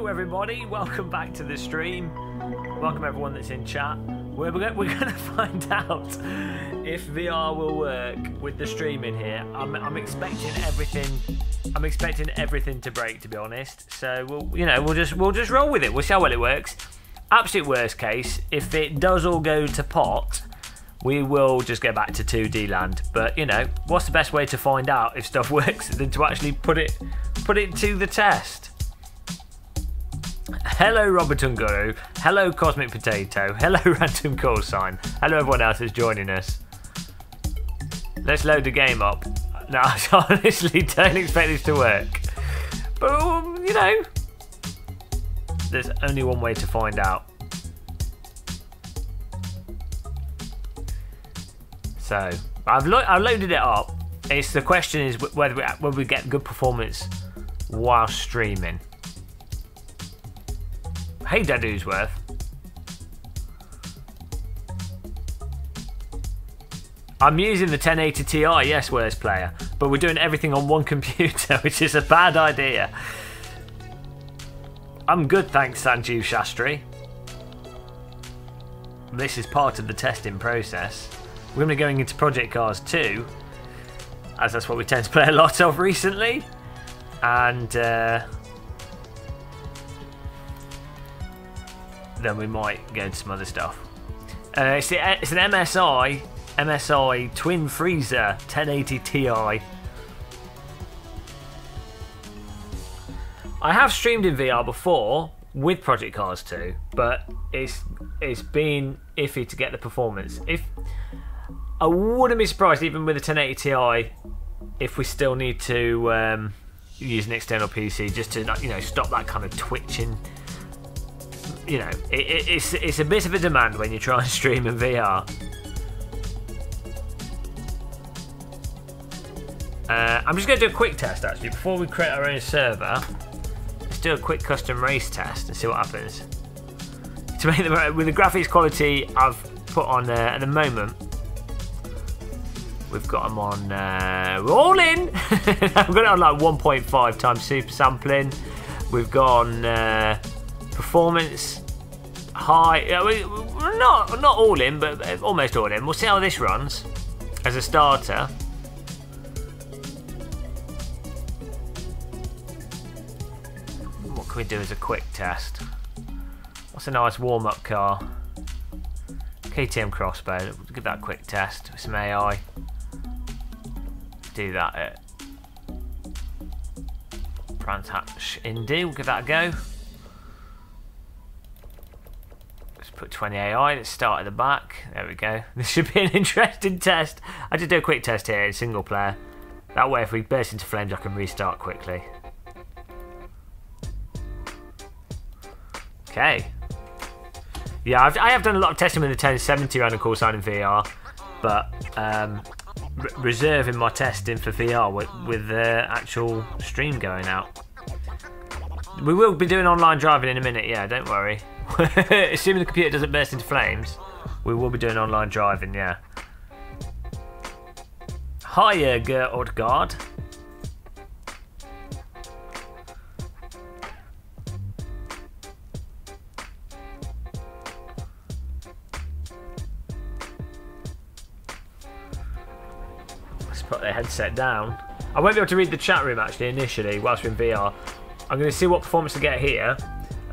everybody, welcome back to the stream. Welcome everyone that's in chat. We're going to find out if VR will work with the streaming here. I'm expecting everything. I'm expecting everything to break, to be honest. So we'll just roll with it. We'll see how well it works. Absolute worst case, if it does all go to pot, we will just go back to 2D land. But what's the best way to find out if stuff works than to actually put it to the test? Hello Robert Unguru, hello Cosmic Potato, hello Random Call Sign, hello everyone else who's joining us. Let's load the game up. No, I honestly don't expect this to work. But there's only one way to find out. So I've loaded it up. The question is whether we get good performance while streaming. Hey Dadusworth. I'm using the 1080 Ti, yes, worst player, but we're doing everything on one computer, which is a bad idea. I'm good, thanks, Sanjeev Shastri. This is part of the testing process. We're going to be going into Project Cars 2, as that's what we tend to play a lot of recently, and then we might go into some other stuff. It's an MSI Twin Freezer 1080 Ti. I have streamed in VR before with Project Cars 2, but it's been iffy to get the performance. I wouldn't be surprised, even with a 1080 Ti, if we still need to use an external PC just to stop that kind of twitching. It's a bit of a demand when you try and stream in VR. I'm just going to do a quick test actually before we create our own server. Let's do a quick custom race test and see what happens. To make them with the graphics quality I've put on at the moment, we've got them on. We're all in. I've got it on like 1.5 times super sampling. We've got on performance high. We're not all in, but almost all in. We'll see how this runs as a starter. What can we do as a quick test? What's a nice warm-up car? KTM Crossbow. We'll give that a quick test with some AI. Do that at Brands Hatch Indy. We'll give that a go. Put 20 AI, let's start at the back. There we go. This should be an interesting test. I just do a quick test here in single player. That way if we burst into flames I can restart quickly. Okay. Yeah, I have done a lot of testing with the 1070 Random Call Sign in VR, but reserving my testing for VR with the actual stream going out. We will be doing online driving in a minute, yeah, don't worry. Assuming the computer doesn't burst into flames, we will be doing online driving, yeah. Hiya, Odgaard. Let's put the headset down. I won't be able to read the chat room actually initially whilst we're in VR. I'm going to see what performance I get here,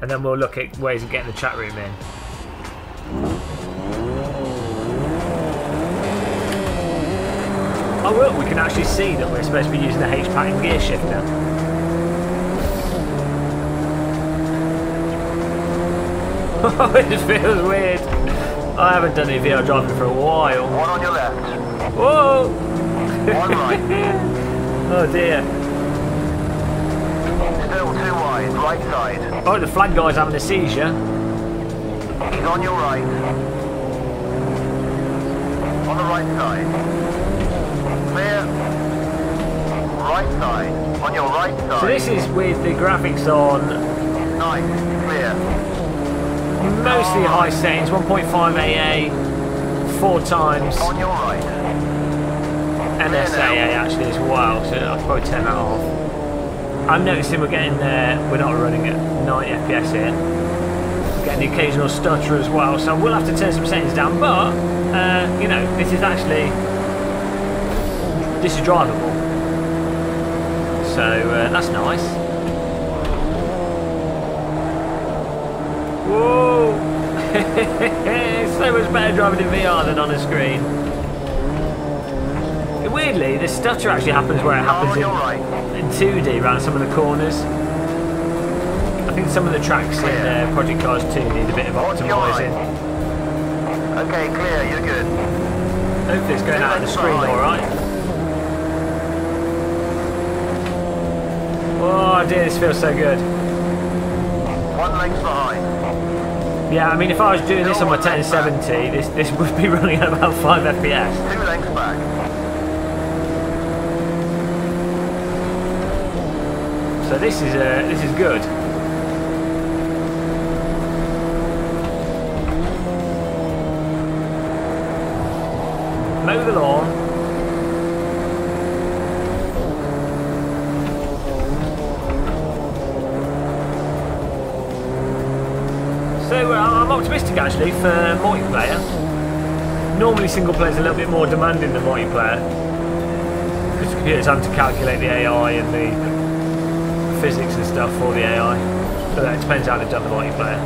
and then we'll look at ways of getting the chat room in. Oh look, we can actually see that we're supposed to be using the H-pattern gear shifter. It feels weird. I haven't done any VR driving for a while. One on your left. Whoa! One right. Oh dear. Still too wide, right side. Oh, the flag guy's having a seizure. He's on your right. On the right side. Clear. Right side. On your right side. So this is with the graphics on. Nice. Clear. Mostly high settings, 1.5 AA, 4 times. On your right. NSAA actually as well, so I'll probably turn that off. I'm noticing we're getting we're not running at 90 FPS here. We're getting the occasional stutter as well, so we'll have to turn some settings down. But you know, this is drivable, so that's nice. Whoa! So much better driving in VR than on a screen. Weirdly, the stutter actually happens where it happens in 2D around some of the corners. I think some of the tracks in Project Cars 2 need a bit of optimising. Okay, clear, you're good. Hopefully it's going out of the screen alright. Oh dear, this feels so good. 1 length behind. Yeah, I mean, if I was doing this on my 1070, this would be running at about 5 FPS. 2 lengths back. So this is good. Mow the lawn. So I'm optimistic actually for multiplayer. Normally single player is a little bit more demanding than multiplayer because the computer's having to calculate the AI and the physics and stuff for the AI. So that depends how they've done the multiplayer.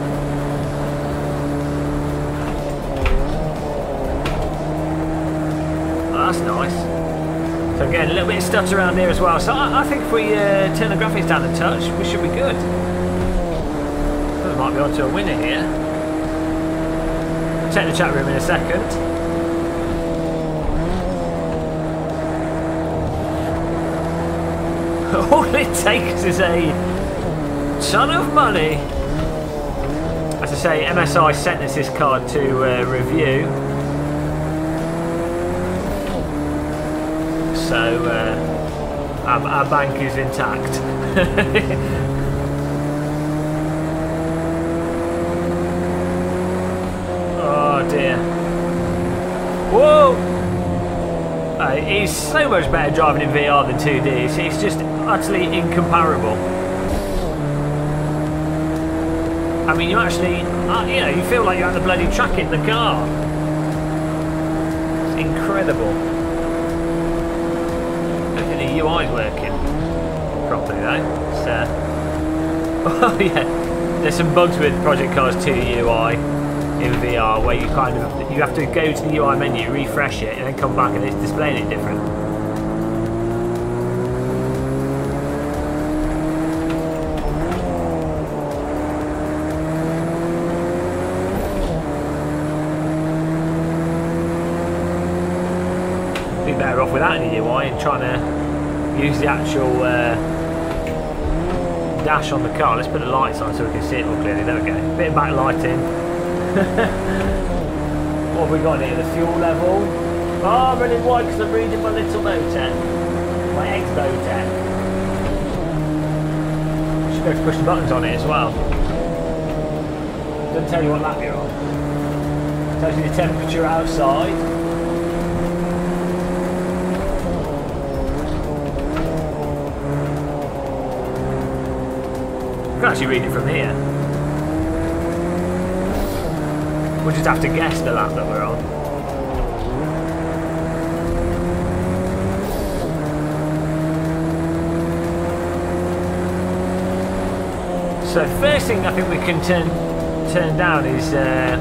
Oh, that's nice. So again, a little bit of stutter around here as well. So I think if we turn the graphics down a touch, we should be good. We might be on to a winner here. Check the chat room in a second. All it takes is a ton of money. As I say, MSI sent us this card to review. So our bank is intact. Oh dear. Whoa! It's so much better driving in VR than 2D. It's just utterly incomparable. I mean, you actually, you know, you feel like you're at the bloody track in the car. It's incredible. I don't think the UI's working properly though. It's, oh yeah, there's some bugs with Project Cars 2 UI in VR where you you have to go to the UI menu, refresh it, and then come back and it's displaying it different. Be better off without any UI and trying to use the actual dash on the car. Let's put the lights on so we can see it more clearly. There we go. Bit of backlighting. What have we got here? The fuel level. Oh, I'm running wide because I'm reading my little motor. My ex motor. Should go to push the buttons on it as well. Doesn't tell you what lap you're on. Tells you the temperature outside. You can actually read it from here. We'll just have to guess the lap that we're on. So first thing I think we can turn down is the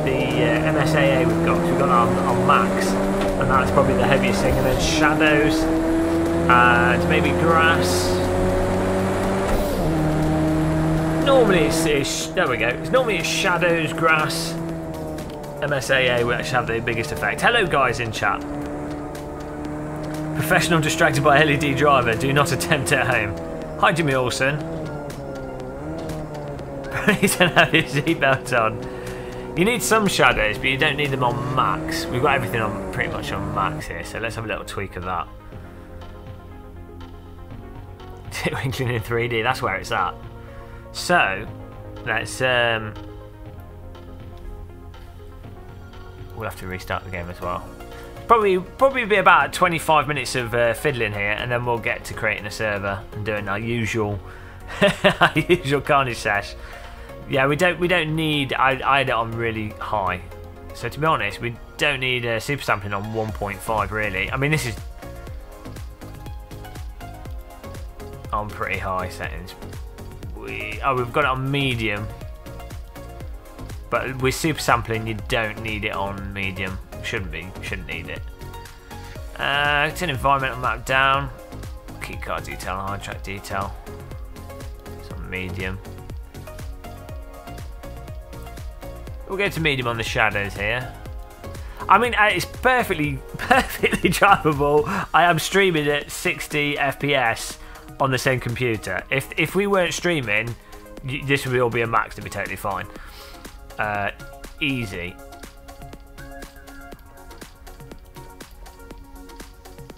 MSAA we've got. We've got on max, and that's probably the heaviest thing. And then shadows and maybe grass. Normally it's there we go. Normally it's shadows, grass, MSAA which have the biggest effect. Hello guys in chat. Professional distracted by LED driver. Do not attempt it at home. Hi Jimmy Olsen. Please don't have your seatbelt on. You need some shadows, but you don't need them on max. We've got everything on pretty much on max here, so let's have a little tweak of that. Twinkling in 3D. That's where it's at. So, let's, we'll have to restart the game as well. Probably be about 25 minutes of fiddling here, and then we'll get to creating a server and doing our usual our usual carnage sesh. Yeah, we don't need. I had it on really high, so to be honest, we don't need super sampling on 1.5 really. I mean, this is on pretty high settings. We've got it on medium, but with super sampling you don't need it on medium. Shouldn't need it. Turn environmental map down. Key card detail, hard track detail. It's on medium. We'll go to medium on the shadows here. I mean, it's perfectly drivable. I am streaming at 60 FPS on the same computer. If we weren't streaming, this would all be a max. To be totally fine. Easy.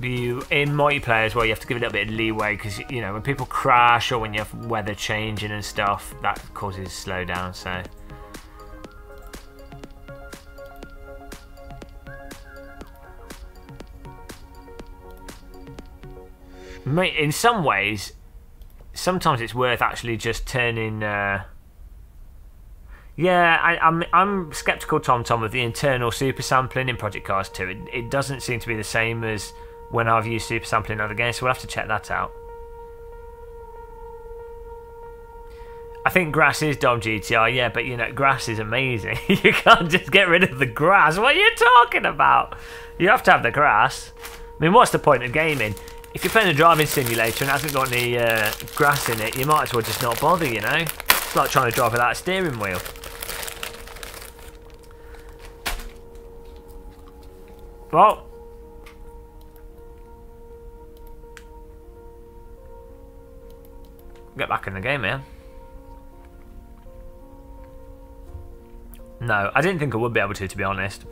In multiplayer as well, you have to give it a little bit of leeway because, you know, when people crash or when you have weather changing and stuff, that causes slowdown. So in some ways, sometimes it's worth actually just turning. Yeah, I'm skeptical, Tom, of the internal super sampling in Project Cars 2. It doesn't seem to be the same as when I've used super sampling in other games, so we'll have to check that out. I think grass is Dom GTR, yeah, but you know, grass is amazing. You can't just get rid of the grass. What are you talking about? You have to have the grass. I mean, what's the point of gaming? If you're playing a driving simulator and it hasn't got any grass in it, you might as well just not bother, you know? It's like trying to drive without a steering wheel. Well, get back in the game here. No, I didn't think I would be able to be honest.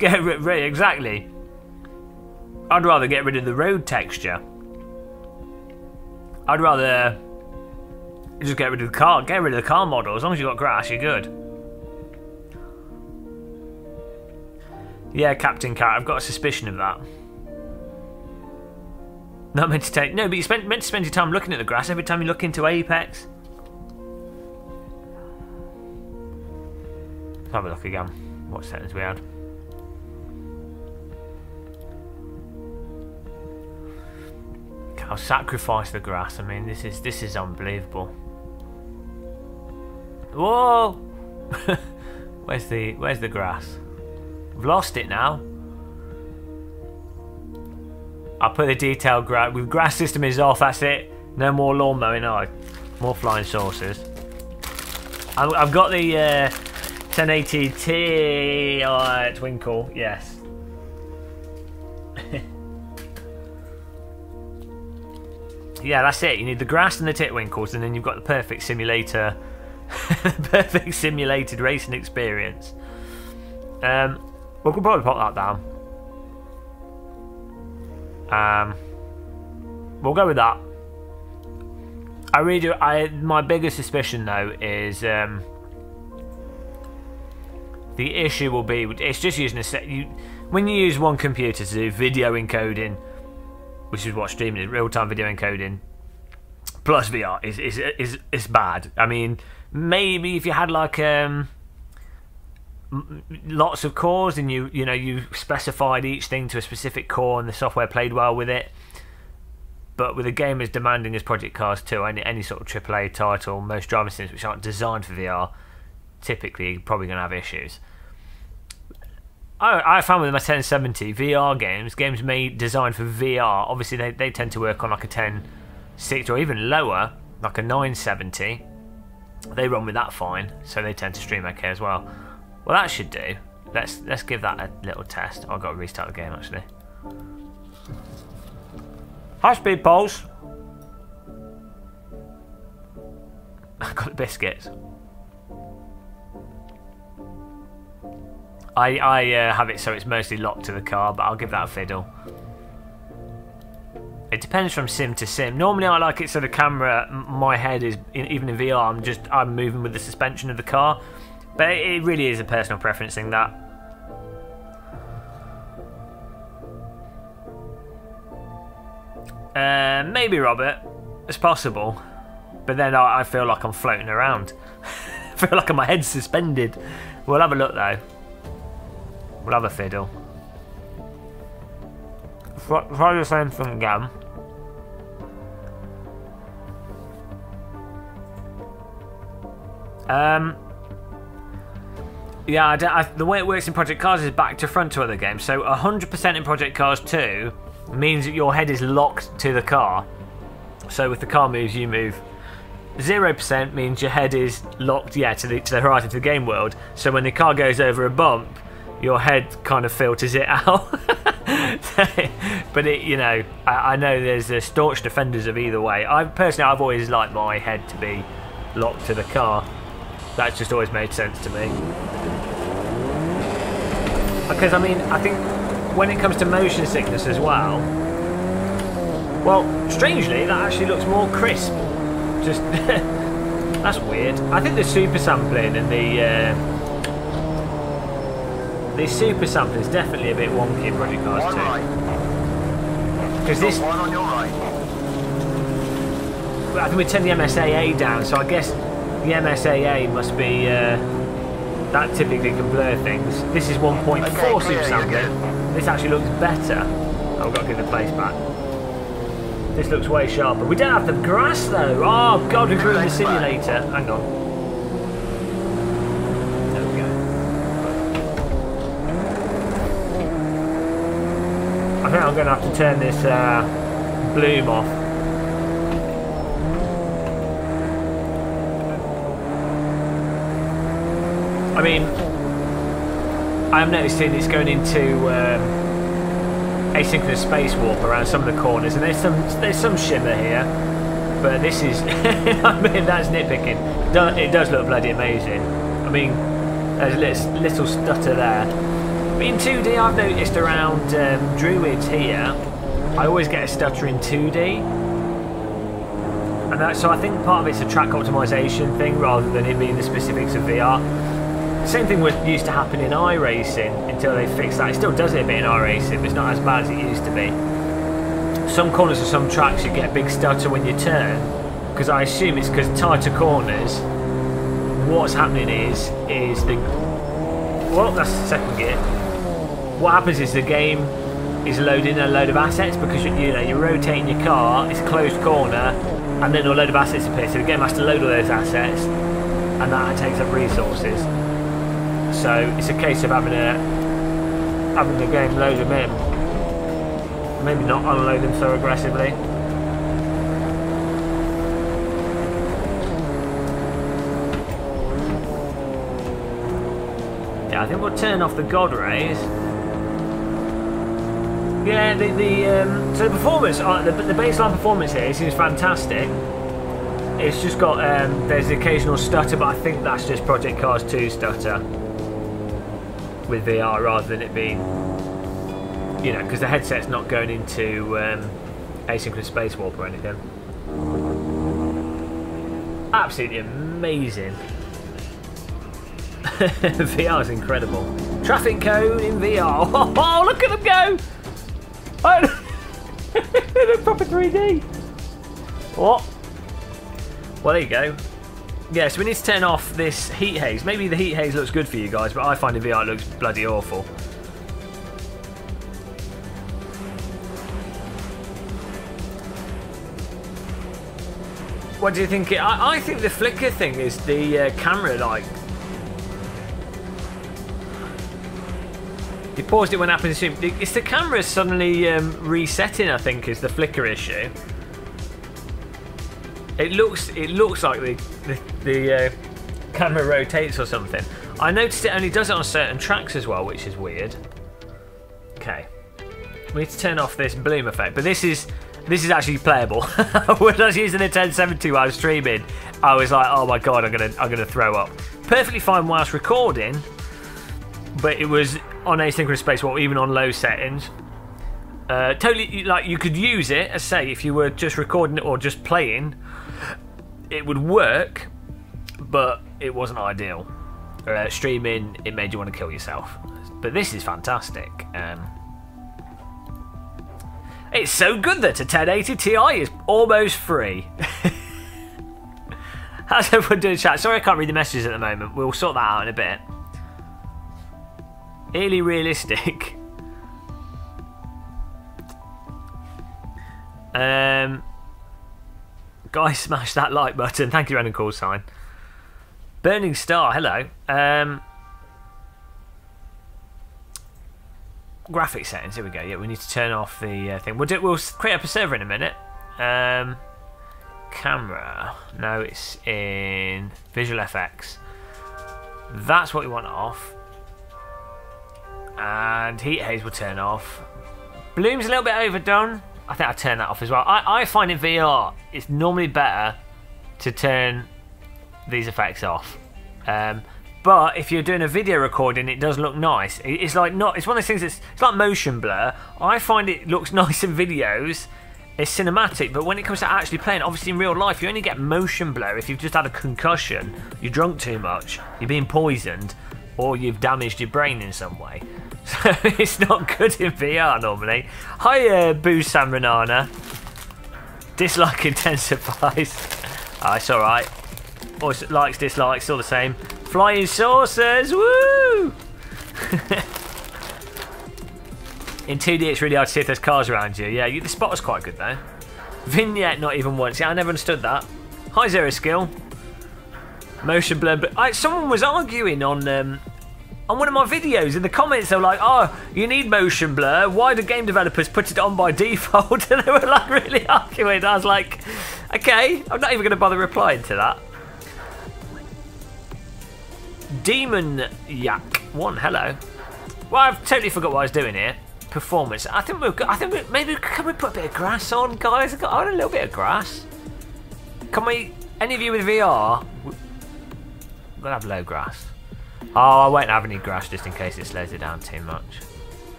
Exactly. I'd rather get rid of the road texture. I'd rather just get rid of the car. Get rid of the car model. As long as you've got grass, you're good. Yeah, Captain Cat. I've got a suspicion of that. Not meant to take. No, but you're meant to spend your time looking at the grass every time you look into Apex. Let's have a look again. What settings we had. I'll sacrifice the grass. I mean, this is unbelievable. Whoa! Where's the grass? I've lost it now. I'll put the detailed grass. With grass system is off. That's it. No more lawn mowing. No, more flying saucers. I've got the 1080T twinkle. Yes. Yeah, that's it. You need the grass and the titwinkles, and then you've got the perfect simulator, perfect simulated racing experience. We could probably pop that down. We'll go with that. I really do. My biggest suspicion though is the issue will be it's just using when you use one computer to do video encoding, which is what streaming is, real-time video encoding plus VR is bad. I mean, maybe if you had like lots of cores and you specified each thing to a specific core and the software played well with it. But with a game as demanding as Project Cars 2, any sort of AAA title, most driving sims which aren't designed for VR, typically probably going to have issues. I found with my 1070 VR games made designed for VR, obviously they tend to work on like a 1060 or even lower, like a 970. They run with that fine, so they tend to stream okay as well. Well, that should do. Let's give that a little test. I've got to restart the game actually. High speed pulse. I got the biscuits. I have it so it's mostly locked to the car, but I'll give that a fiddle. It depends from sim to sim. Normally I like it so the camera, my head is, even in VR, I'm moving with the suspension of the car. But it really is a personal preference thing, that. Maybe, Robert. It's possible. But then I feel like I'm floating around. I feel like my head's suspended. We'll have a look though. We'll have a fiddle. Try the same thing again. Yeah, the way it works in Project Cars is back to front to other games. So 100% in Project Cars 2 means that your head is locked to the car. So if the car moves, you move. 0% means your head is locked, yeah, to the horizon, to the game world. So when the car goes over a bump, your head kind of filters it out. But I know there's staunch defenders of either way. I've always liked my head to be locked to the car. That's just always made sense to me. Because I mean, I think when it comes to motion sickness as well, strangely that actually looks more crisp. Just that's weird. I think the super sampling and the super sampling is definitely a bit wonky in Project Cars 2. Because this, one on your right. I think we turned the MSAA down, so I guess the MSAA must be that typically can blur things. This is 1.4 super sampling. This actually looks better. Oh, I've got to give the place back. This looks way sharper. We don't have the grass though. Oh god, we've ruined the simulator. Hang on. There we go. I think I'm going to have to turn this bloom off. I mean, I'm noticing it's going into asynchronous space warp around some of the corners, and there's some shimmer here, but this is I mean, that's nitpicking. It does look bloody amazing. I mean, there's a little stutter there. But in 2D, I've noticed around Druids here, I always get a stutter in 2D, and so I think part of it's a track optimization thing rather than it being the specifics of VR. Same thing used to happen in iRacing until they fixed that. It still does it a bit in iRacing, but it's not as bad as it used to be. Some corners of some tracks you get a big stutter when you turn, because I assume it's because tighter corners, what's happening is the... Well, that's the second gear. What happens is the game is loading a load of assets because you're rotating your car, it's a closed corner, and then a load of assets appear, so the game has to load all those assets, and that takes up resources. So it's a case of having the game load them in. Maybe not unload them so aggressively. Yeah, I think we'll turn off the God rays. Yeah, so the performance, the baseline performance here seems fantastic. It's just got there's the occasional stutter, but I think that's just Project Cars 2 stutter with VR rather than it being, because the headset's not going into asynchronous space warp or anything. Absolutely amazing. VR is incredible. Traffic cone in VR. Oh, look at them go! Oh, they look proper 3D. What? Well, there you go. Yeah, so we need to turn off this heat haze. Maybe the heat haze looks good for you guys, but I find in VR it looks bloody awful. What do you think? I think the flicker thing is the camera, like... You paused it when it happens. It's the camera suddenly resetting, I think, is the flicker issue. It looks like the camera rotates or something. I noticed it only does it on certain tracks as well, which is weird. Okay, we need to turn off this bloom effect, but this is actually playable. When I was using the 1070 while I was streaming, I was like, oh my god, I'm gonna throw up. Perfectly fine whilst recording, but it was on asynchronous space, or even on low settings. Totally, like, you could use it, as say, if you were just recording it or just playing, it would work, but it wasn't ideal. Streaming, it made you want to kill yourself. But this is fantastic. It's so good that a 1080 Ti is almost free. How's everyone doing, chat? Sorry I can't read the messages at the moment. We'll sort that out in a bit. Eerily realistic. Guys, smash that like button. Thank you, random call sign. Burning Star, hello. Graphic settings, here we go. Yeah, we need to turn off the thing. We'll create up a server in a minute. Camera. No, it's in Visual FX. That's what we want off. And heat haze will turn off. Bloom's a little bit overdone. I think I'll turn that off as well. I find in VR it's normally better to turn these effects off. But if you're doing a video recording, it does look nice. It's like not. It's one of those things. It's like motion blur. I find it looks nice in videos. It's cinematic, but when it comes to actually playing, obviously in real life, you only get motion blur if you've just had a concussion, you're drunk too much, you're being poisoned, or you've damaged your brain in some way. So it's not good in VR normally. Hi, Boo Sam Renana. Dislike intensifies. Oh, it's alright. Always likes, dislikes, all the same. Flying saucers, woo! In 2D it's really hard to see if there's cars around you. Yeah, the spot was quite good though. Vignette not even once. Yeah, I never understood that. Hi, Zero Skill. Motion blur, but someone was arguing on one of my videos in the comments. They were like, "Oh, you need motion blur. Why do game developers put it on by default?" And they were like really arguing. I was like, "Okay, I'm not even going to bother replying to that." Demon Yak 1, hello. Well, I've totally forgot what I was doing here. Performance. I think maybe can we put a bit of grass on, guys? I want a little bit of grass. Can we? Any of you with VR? We'll have low grass. Oh, I won't have any grass just in case it slows it down too much.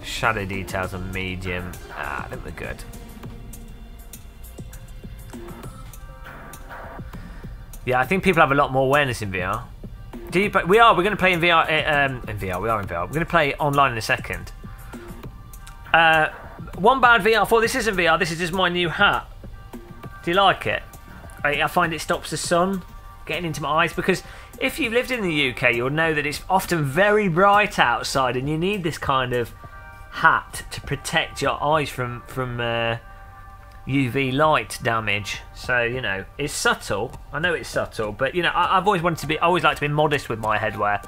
Shadow details on medium. I think we're good. Yeah, I think people have a lot more awareness in VR. We're going to play in VR. We are in VR. We're going to play online in a second. One bad VR for this isn't VR. This is just my new hat. Do you like it? I find it stops the sun getting into my eyes, because if you've lived in the UK, you'll know that it's often very bright outside, and you need this kind of hat to protect your eyes from UV light damage. So, you know, it's subtle. I know it's subtle, but you know, I've always wanted to be. I always like to be modest with my headwear.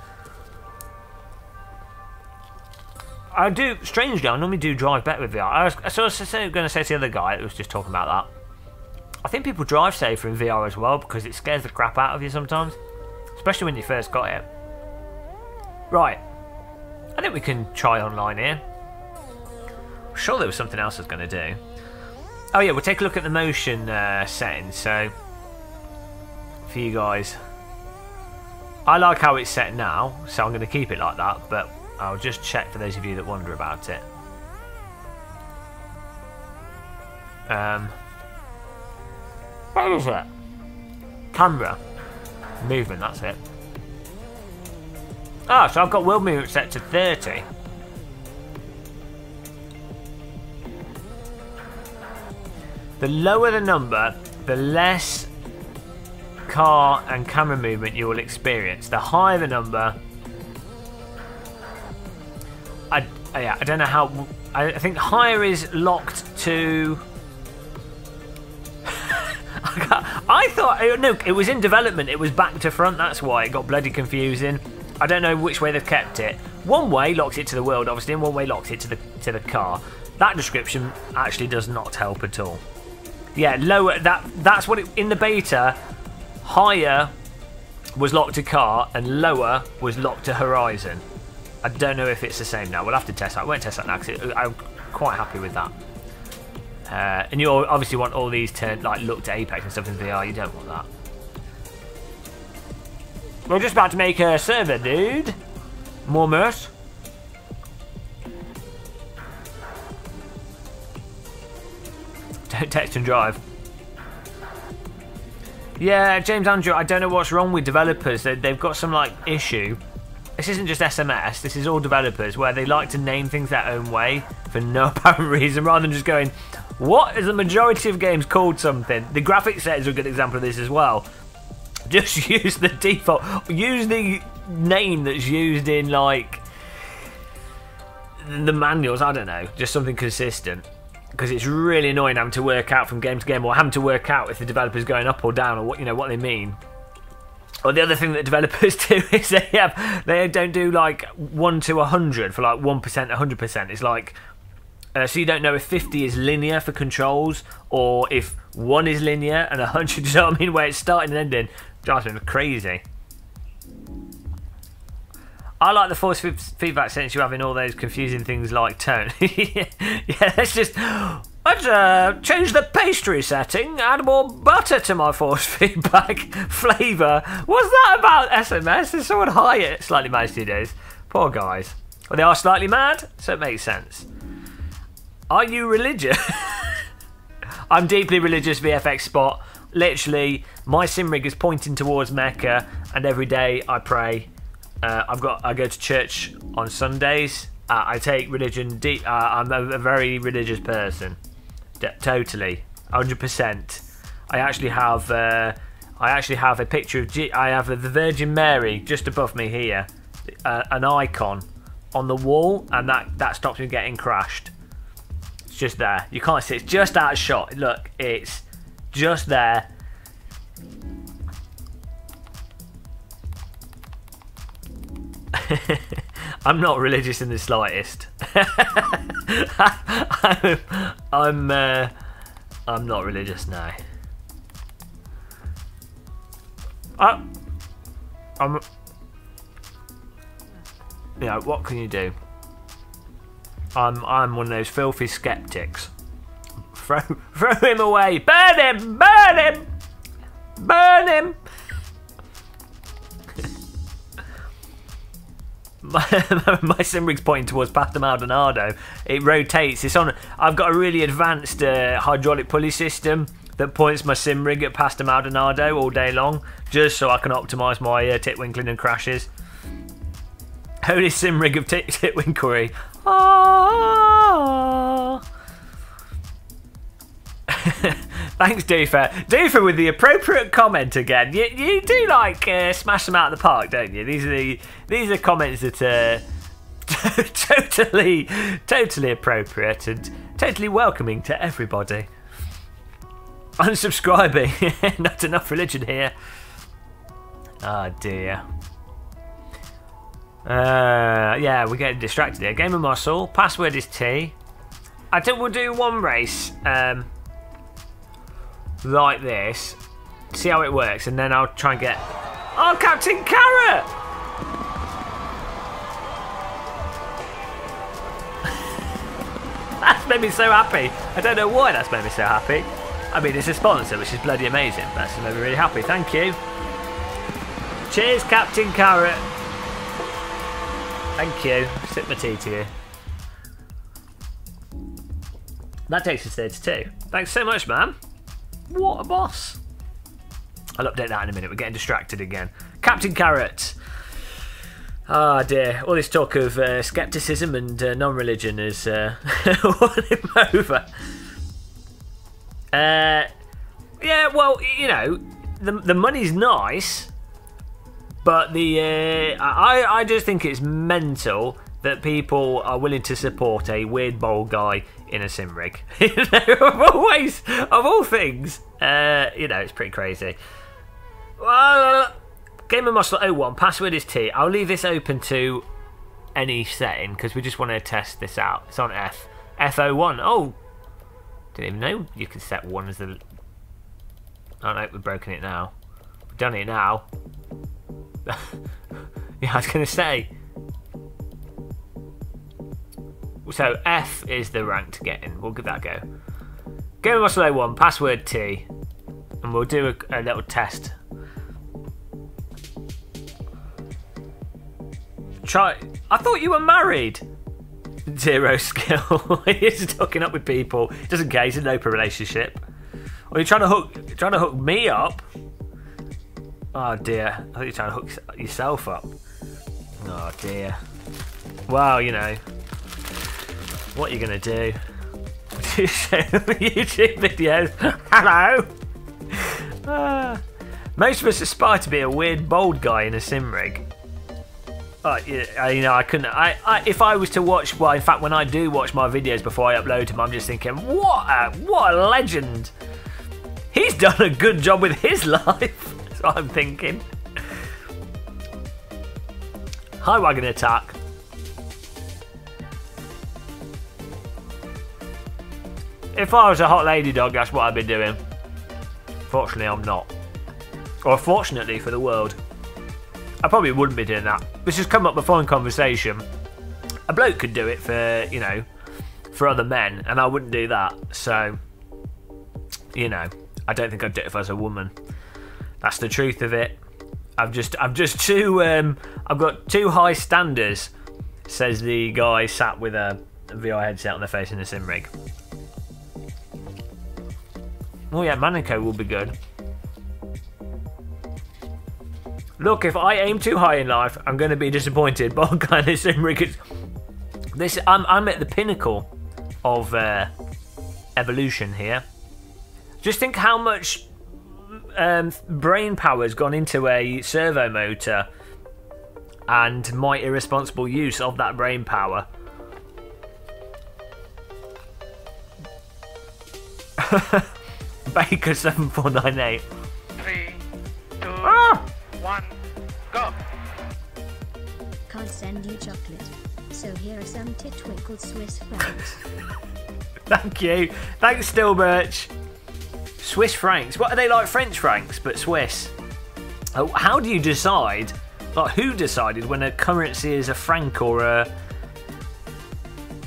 I do. Strangely, I normally do drive better with VR. I was going to say to the other guy that was just talking about that. I think people drive safer in VR as well, because it scares the crap out of you sometimes, especially when you first got it. Right. I think we can try online here. I'm sure there was something else I was going to do. Oh yeah, we'll take a look at the motion settings. So, for you guys, I like how it's set now, so I'm going to keep it like that, but I'll just check for those of you that wonder about it. What is it? Camera. Movement, that's it. Ah, so I've got world movement set to 30. The lower the number, the less car and camera movement you will experience. The higher the number, I don't know how. I think higher is locked to. I thought no, it was in development. It was back to front. That's why it got bloody confusing. I don't know which way they've kept it. One way locks it to the world, obviously, and one way locks it to the car. That description actually does not help at all. Yeah, lower. That's what it, in the beta. Higher was locked to car, and lower was locked to horizon. I don't know if it's the same now. We'll have to test that. I won't test that now because I'm quite happy with that. And you obviously want all these to like look to apex and stuff in VR. You don't want that. We're just about to make a server, dude. More merch. Don't text and drive. Yeah, James Andrew, I don't know what's wrong with developers. They've got some like issue. This isn't just SMS, this is all developers where they like to name things their own way for no apparent reason rather than just going, what is the majority of games called something? The graphics set is a good example of this as well. Just use the default, use the name that's used in like the manuals, I don't know, just something consistent. Because it's really annoying having to work out from game to game, or having to work out if the developer's going up or down, or what what they mean. Or the other thing that developers do is they don't do like 1 to 100 for like 1%, 100%. It's like so you don't know if 50 is linear for controls, or if 1 is linear and 100. You know what I mean? Where it's starting and ending. Drives me crazy. I like the force feedback since you're having all those confusing things like tone. Yeah, let's change the pastry setting, add more butter to my force feedback flavour. What's that about SMS? Is someone high slightly mad these days? Poor guys. Well, they are slightly mad, so it makes sense. Are you religious? I'm deeply religious, VFX Spot. Literally, my sim rig is pointing towards Mecca, and every day I pray. I go to church on Sundays. I take religion deep. I'm a very religious person. Totally, 100%. I actually have a picture of I have the Virgin Mary just above me here, an icon on the wall, and that stops me getting crashed. It's just there. You can't see. It's just out of shot. Look, it's just there. I'm not religious in the slightest. I'm not religious now. What can you do? I'm one of those filthy skeptics. Throw him away! Burn him! Burn him! Burn him! My sim rig's pointing towards Pastor Maldonado. It rotates. It's on. I've got a really advanced hydraulic pulley system that points my sim rig at Pastor Maldonado all day long, just so I can optimise my titwinkling and crashes. Holy sim rig of titwinkery. Ah. Thanks, Doofer. Doofer with the appropriate comment again. You do like smash them out of the park, don't you? These are comments that are totally appropriate and totally welcoming to everybody. Unsubscribing. Not enough religion here. Oh dear. Yeah, we're getting distracted here. Game of Muscle. Password is T. I think we'll do one race. Like this, see how it works, and then I'll try and get. Oh, Captain Carrot! That's made me so happy. I don't know why that's made me so happy. I mean, it's a sponsor, which is bloody amazing. That's made me really happy. Thank you. Cheers, Captain Carrot. Thank you. Sip my tea to you. That takes us 32. Thanks so much, man. What a boss. I'll update that in a minute. We're getting distracted again. Captain Carrot. Ah, dear. All this talk of scepticism and non-religion is won him over. Yeah, well, the money's nice, but I just think it's mental that people are willing to support a weird bald guy in a sim rig. Of all things, it's pretty crazy. Well, Game of Muscle 01, password is T. I'll leave this open to any setting because we just want to test this out. It's on F01. Oh, didn't even know you could set 1 as the. Oh no, we've broken it now. We've done it now. Yeah, I was going to say. So F is the rank to get in. We'll give that a go. Game of Muscle 01, password T. And we'll do a little test. Try. I thought you were married. Zero skill. He's just hooking up with people. Doesn't care. He's in an open relationship. Or you're trying to hook me up. Oh dear. I thought you're trying to hook yourself up. Oh dear. Well, you know. What are you gonna do? YouTube videos. Hello. Most of us aspire to be a weird bald guy in a sim rig. You know, I couldn't. If I was to watch, well, in fact, when I do watch my videos before I upload them, I'm just thinking, what a legend. He's done a good job with his life. That's what I'm thinking. High wagon attack. If I was a hot lady dog, that's what I'd be doing. Fortunately, I'm not. Or fortunately for the world, I probably wouldn't be doing that. This has come up before in conversation. A bloke could do it for, you know, for other men, and I wouldn't do that. So, you know, I don't think I'd do it if I was a woman. That's the truth of it. I've got too high standards, says the guy sat with a VR headset on their face in a sim rig. Oh yeah, Manico will be good. Look, if I aim too high in life, I'm going to be disappointed. But kind of sim rig is this. I'm at the pinnacle of evolution here. Just think how much brain power has gone into a servo motor, and my irresponsible use of that brain power. Baker 7498. 3, 2, 1, go. Can't send you chocolate, so here are some titwinkle Swiss francs. Thank you. Thanks, Stillbirch. Swiss francs. What are they, like French francs but Swiss? Oh, how do you decide? Like, who decided when a currency is a franc or a?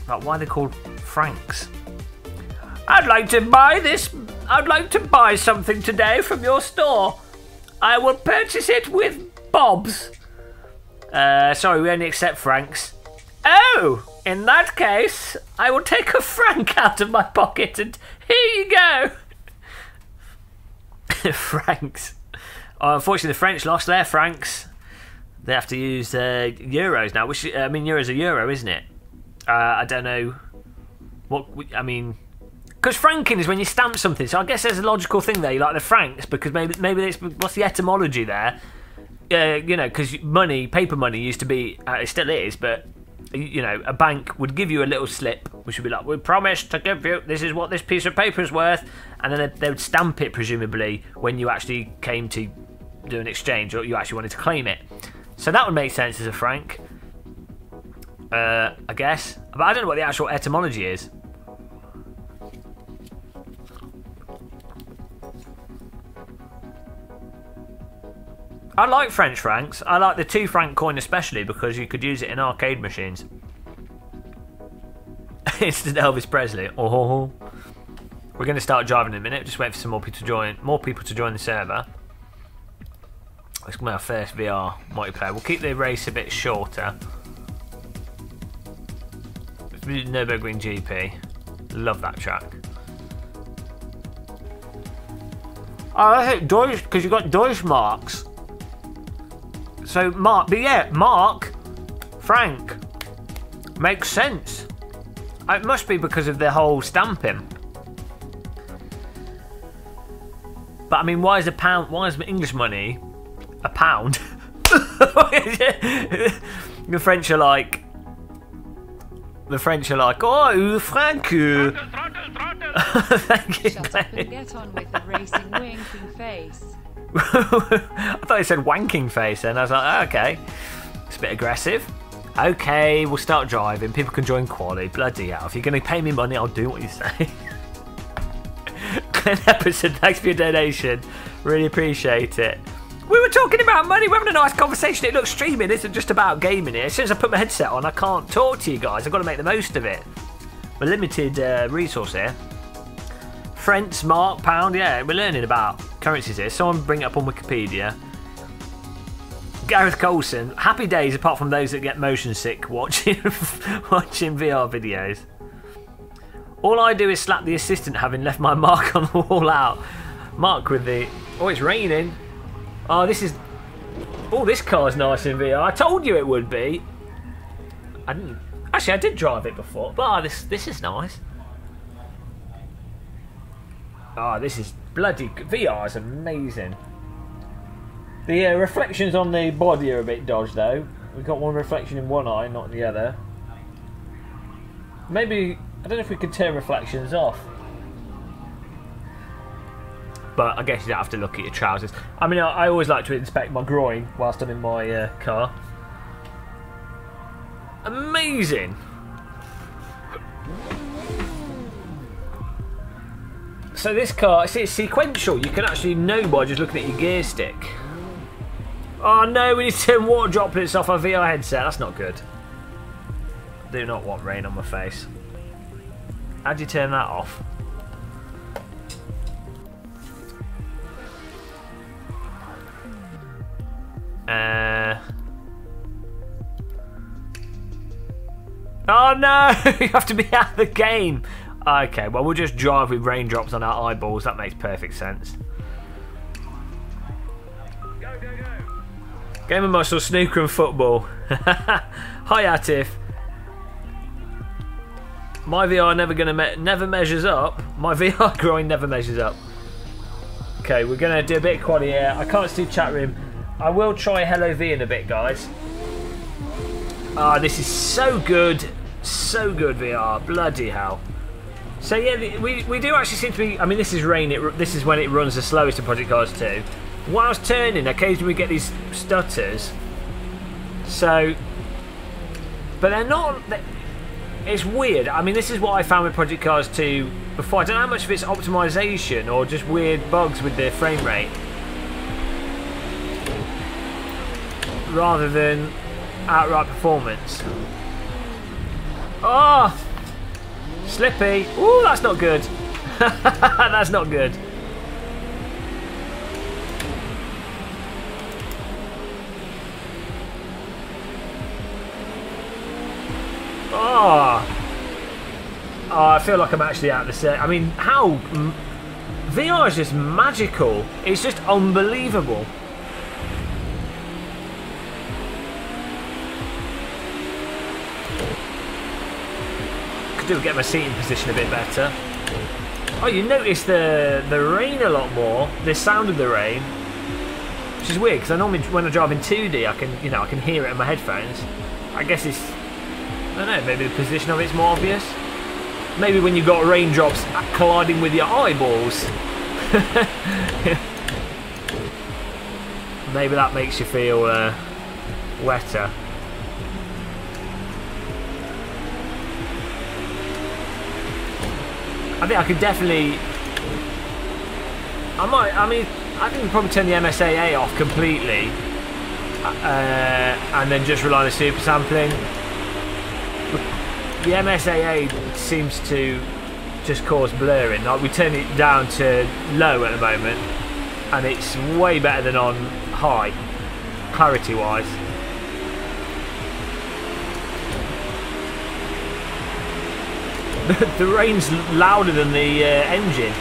Like, why are they called francs? I'd like to buy this. I'd like to buy something today from your store. I will purchase it with bobs. Sorry, we only accept francs. Oh, in that case, I will take a franc out of my pocket and here you go. Francs. Oh, unfortunately, the French lost their francs. They have to use euros now. Which, I mean, euro's a euro, isn't it? I don't know what. I mean, because franking is when you stamp something. So I guess there's a logical thing there. You like the francs because maybe it's, what's the etymology there? You know, because money, paper money, used to be. It still is, but you know, a bank would give you a little slip, which would be like, we promise to give you, this is what this piece of paper is worth, and then they would stamp it, presumably, when you actually came to do an exchange, or you actually wanted to claim it. So that would make sense as a franc, I guess. But I don't know what the actual etymology is. I like French francs. I like the 2 franc coin especially because you could use it in arcade machines. Instant Elvis Presley. Oh, we're going to start driving in a minute. Just wait for some more people to join the server. It's going to be our first VR multiplayer. We'll keep the race a bit shorter. Nürburgring GP. Love that track. Oh, I think Deutsch, because you've got Deutsch marks. So Mark, but yeah, Mark, Frank, makes sense. It must be because of the whole stamping. But I mean, why is English money a pound? The French are like, oh, Frank. Throttle. Thank you. Shut up and get on with the racing winking face. I thought it said wanking face then. I was like, okay. It's a bit aggressive. Okay, we'll start driving. People can join quali. Bloody hell. If you're going to pay me money, I'll do what you say. Glenn Epperson, thanks for your donation. Really appreciate it. We were talking about money. We're having a nice conversation. It looks streaming. It isn't just about gaming here. As soon as I put my headset on, I can't talk to you guys. I've got to make the most of it. We're limited resource here. French, mark, pound, yeah, we're learning about currencies here. Someone bring it up on Wikipedia. Gareth Colson. Happy days apart from those that get motion sick watching watching VR videos. All I do is slap the assistant having left my mark on the wall out. Mark with the... Oh, it's raining. Oh, this is... Oh, this car's nice in VR. I told you it would be. I didn't... Actually, I did drive it before. But this is nice. Oh, this is bloody... VR is amazing. The reflections on the body are a bit dodged, though. We've got one reflection in one eye, not in the other. Maybe... I don't know if we could turn reflections off. But I guess you don't have to look at your trousers. I mean, I always like to inspect my groin whilst I'm in my car. Amazing! So this car, see, it's sequential. You can actually know by just looking at your gear stick. Oh no, we need to turn water droplets off our VR headset. That's not good. I do not want rain on my face. How do you turn that off? Oh no! You have to be out of the game. Okay, well we'll just drive with raindrops on our eyeballs. That makes perfect sense. Go, go, go. Game of muscle, snooker and football. Hi Atif. My VR never measures up. My VR groin never measures up. Okay, we're gonna do a bit of quad here. I can't see chat room. I will try Hello V in a bit, guys. Ah, this is so good. So good, VR. Bloody hell. So yeah, we do actually seem to be... I mean, this is rain. This is when it runs the slowest in Project Cars 2. Whilst turning, occasionally we get these stutters. So... But they're not... It's weird. I mean, this is what I found with Project Cars 2 before. I don't know how much of it's optimization or just weird bugs with the frame rate. Rather than outright performance. Oh! Slippy. Ooh, that's not good. That's not good. Oh. Oh, I feel like I'm actually out of the set. I mean, how... VR is just magical. It's just unbelievable. Could do get my seating position a bit better. Oh, you notice the rain a lot more. The sound of the rain, which is weird because I normally when I drive in 2D, I can hear it in my headphones. I guess it's I don't know. Maybe the position of it's more obvious. Maybe when you've got raindrops colliding with your eyeballs. Maybe that makes you feel wetter. I think I could definitely... I think we'd probably turn the MSAA off completely. And then just rely on the super sampling. The MSAA seems to just cause blurring. Like we turn it down to low at the moment, and it's way better than on high, clarity-wise. The rain's louder than the engine.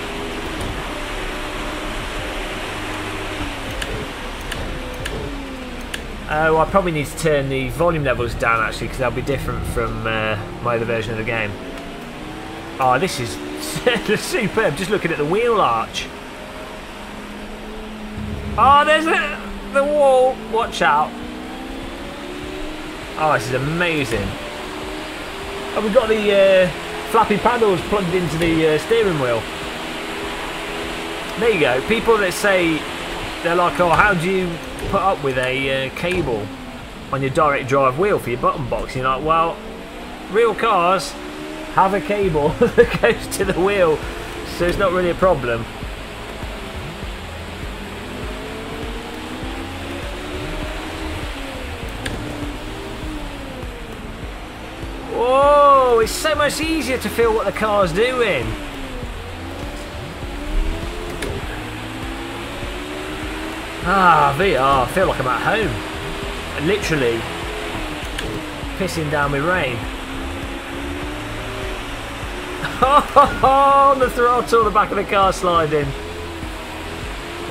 Oh, I probably need to turn the volume levels down actually, because they'll be different from my other version of the game. Oh, this is superb. Just looking at the wheel arch. Oh, there's the wall. Watch out. Oh, this is amazing. Oh, we've got the flappy paddles plugged into the steering wheel. There you go. People that say, they're like, oh, how do you put up with a cable on your direct drive wheel for your button box? You're like, well, real cars have a cable that goes to the wheel, so it's not really a problem. Whoa, it's so much easier to feel what the car's doing. Ah, VR, I feel like I'm at home. literally pissing down with rain. Oh, the throttle, the back of the car sliding.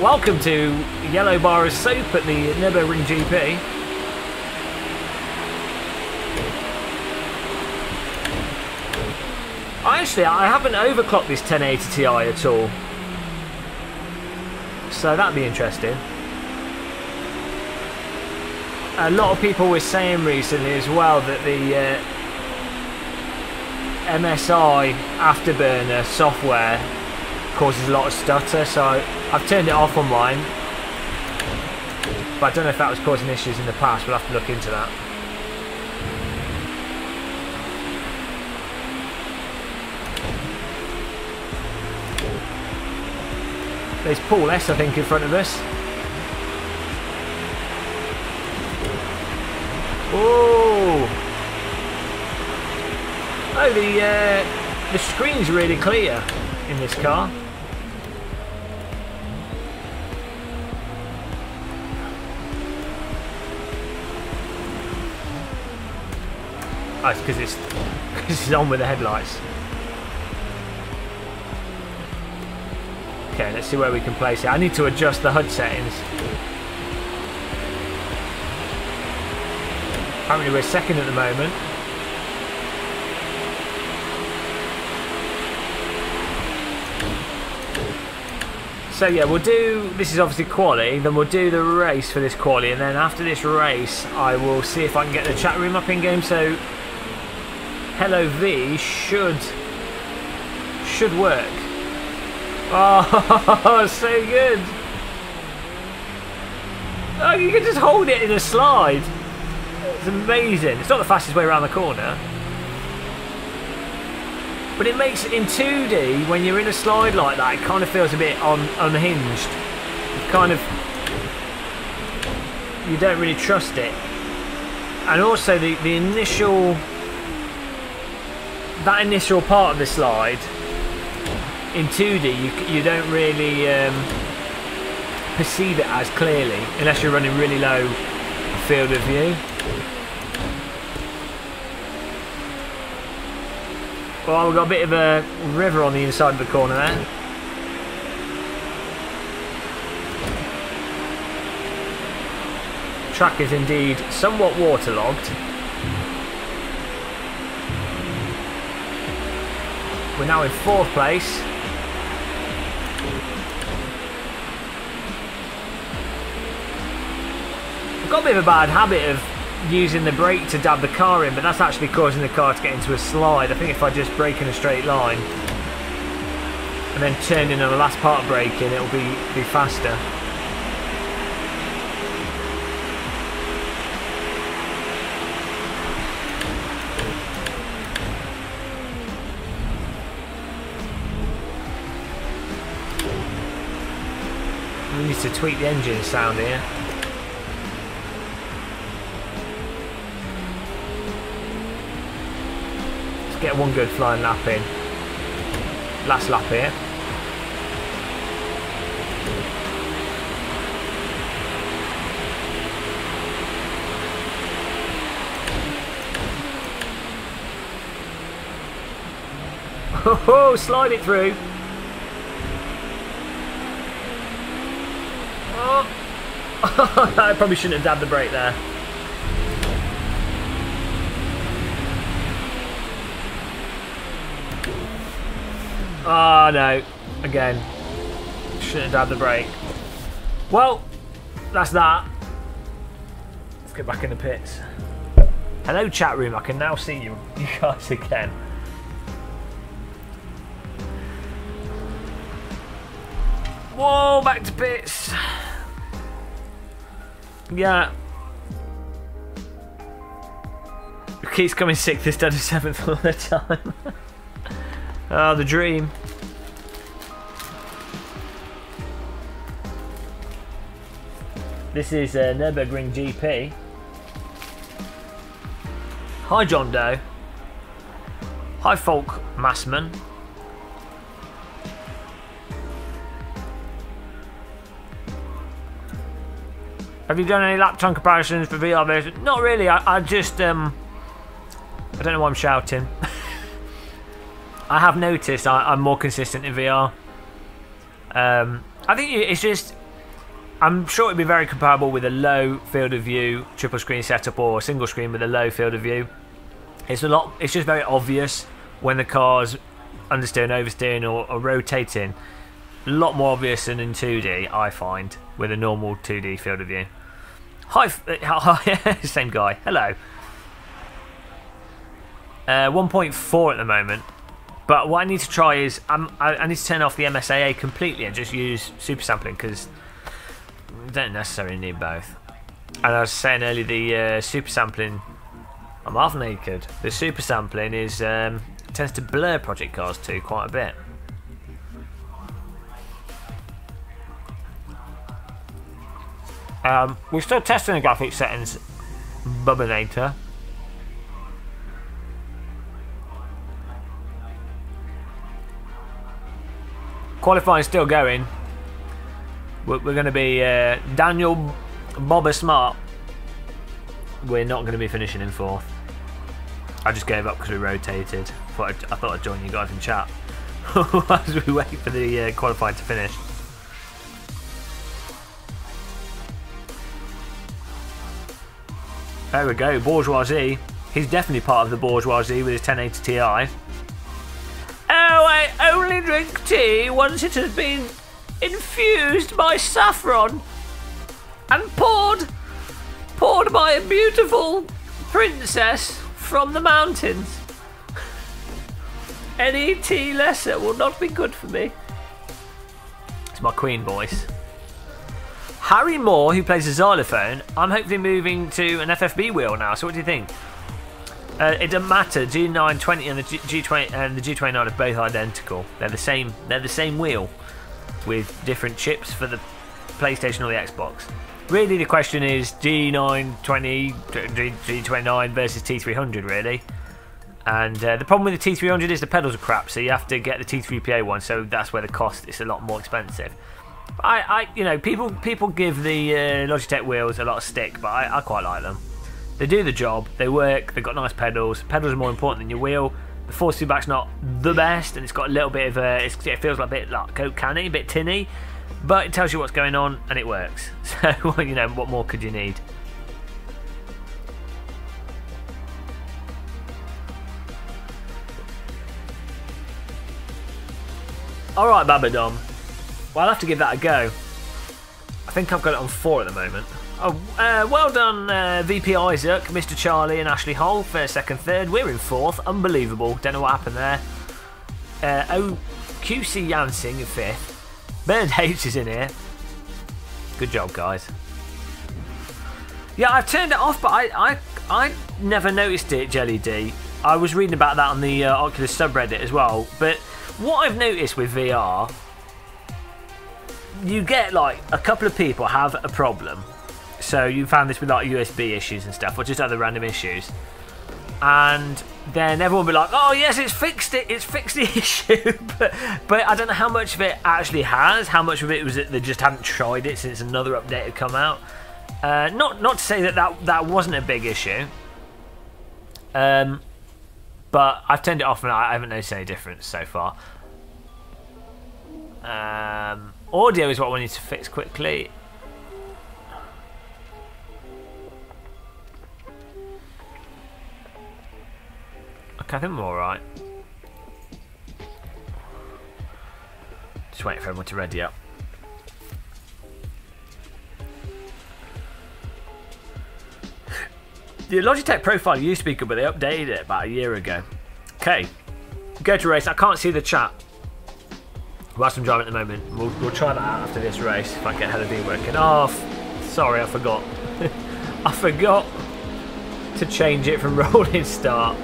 Welcome to Yellow Bar of Soap at the Nürburgring GP. Actually, I haven't overclocked this 1080 Ti at all, so that'd be interesting. A lot of people were saying recently as well that the MSI Afterburner software causes a lot of stutter, so I've turned it off on mine, but I don't know if that was causing issues in the past. We'll have to look into that. There's Paul S, I think, in front of us. Oh! Oh, the screen's really clear in this car. Oh, it's because it's on with the headlights. Okay, let's see where we can place it. I need to adjust the HUD settings. Apparently we're second at the moment. So yeah, we'll do, this is obviously quali, then we'll do the race for this quali, and then after this race I will see if I can get the chat room up in game. So Hello V should work. Oh, so good. Oh, you can just hold it in a slide. It's amazing. It's not the fastest way around the corner, but it makes it in 2D, when you're in a slide like that, it kind of feels a bit unhinged. It kind of, you don't really trust it. And also the initial, that initial part of the slide in 2D, you don't really perceive it as clearly unless you're running really low field of view. Well, we've got a bit of a river on the inside of the corner there. Track is indeed somewhat waterlogged. We're now in 4th place. I've got a bit of a bad habit of using the brake to dab the car in, but that's actually causing the car to get into a slide. I think if I just brake in a straight line and then turn in on the last part of braking, it'll be faster. We need to tweak the engine sound here. Let's get one good flying lap in. Last lap here. Oh, slide it through. Oh. I probably shouldn't have dabbed the brake there. Oh no, again, shouldn't have dabbed the brake. Well, that's that. Let's get back in the pits. Hello chat room, I can now see you guys again. Whoa, back to pits. Yeah. Keeps coming 6th instead of 7th all the time. Oh, the dream. This is Nürburgring GP. Hi John Doe. Hi Folk Massman. Have you done any lap time comparisons for VR version? Not really. I just I don't know why I'm shouting. I have noticed I'm more consistent in VR. I think it's just, I'm sure it'd be very comparable with a low field of view triple screen setup or a single screen with a low field of view. It's just very obvious when the car's understeering, oversteering or rotating. A lot more obvious than in 2D, I find, with a normal 2D field of view. Hi, same guy. Hello. 1.4 at the moment. But what I need to try is I need to turn off the MSAA completely and just use super sampling, because you don't necessarily need both. And I was saying earlier, the super sampling, I'm half naked. The super sampling is tends to blur Project Cars 2 quite a bit. We're still testing the graphics settings, Bubbanator. Qualifying still going. We're going to be Daniel Bobber Smart. We're not going to be finishing in 4th. I just gave up because we rotated. I thought I'd join you guys in chat as we wait for the qualifying to finish. There we go, Bourgeoisie. He's definitely part of the bourgeoisie with his 1080 Ti. Oh, I only drink tea once it has been infused by saffron and poured by a beautiful princess from the mountains. Any tea lesser will not be good for me. It's my Queen voice. Harry Moore, who plays the xylophone, I'm hopefully moving to an FFB wheel now. So what do you think? It doesn't matter. G920 and the G20 and the G29 are both identical. They're the same. They're the same wheel with different chips for the PlayStation or the Xbox. Really, the question is G920, G29 versus T300, really. And the problem with the T300 is the pedals are crap, so you have to get the T3PA one. So that's where the cost is a lot more expensive. You know, people give the Logitech wheels a lot of stick, but I quite like them. They do the job, they work, they've got nice pedals. Pedals are more important than your wheel. The force feedback's not the best, and it's got a little bit of it feels like a bit like Coke canny, a bit tinny, but it tells you what's going on and it works. So, you know, what more could you need? Alright, Babadom. Well, I'll have to give that a go. I think I've got it on 4 at the moment. Oh, well done, VP Isaac, Mr. Charlie and Ashley Hole, first, second, third. We're in 4th. Unbelievable. Don't know what happened there. QC Yansing in 5th. Bernard H is in here. Good job, guys. Yeah, I've turned it off, but I never noticed it, Jelly D. I was reading about that on the Oculus subreddit as well. But what I've noticed with VR, you get like a couple of people have a problem. So you found this with like USB issues and stuff, or just other random issues, and then everyone will be like, "Oh yes, it's fixed it. It's fixed the issue." but I don't know how much of it actually has. How much of it was that they just hadn't tried it since another update had come out. Not to say that wasn't a big issue. But I've turned it off and I haven't noticed any difference so far. Audio is what we need to fix quickly. Okay, I think we're alright. Just waiting for everyone to ready up. The Logitech profile used to be good, but they updated it about a year ago. Okay, go to race. I can't see the chat whilst I'm driving at the moment. We'll try that out after this race if I get Hello V working. Oh, sorry, I forgot. I forgot to change it from rolling start.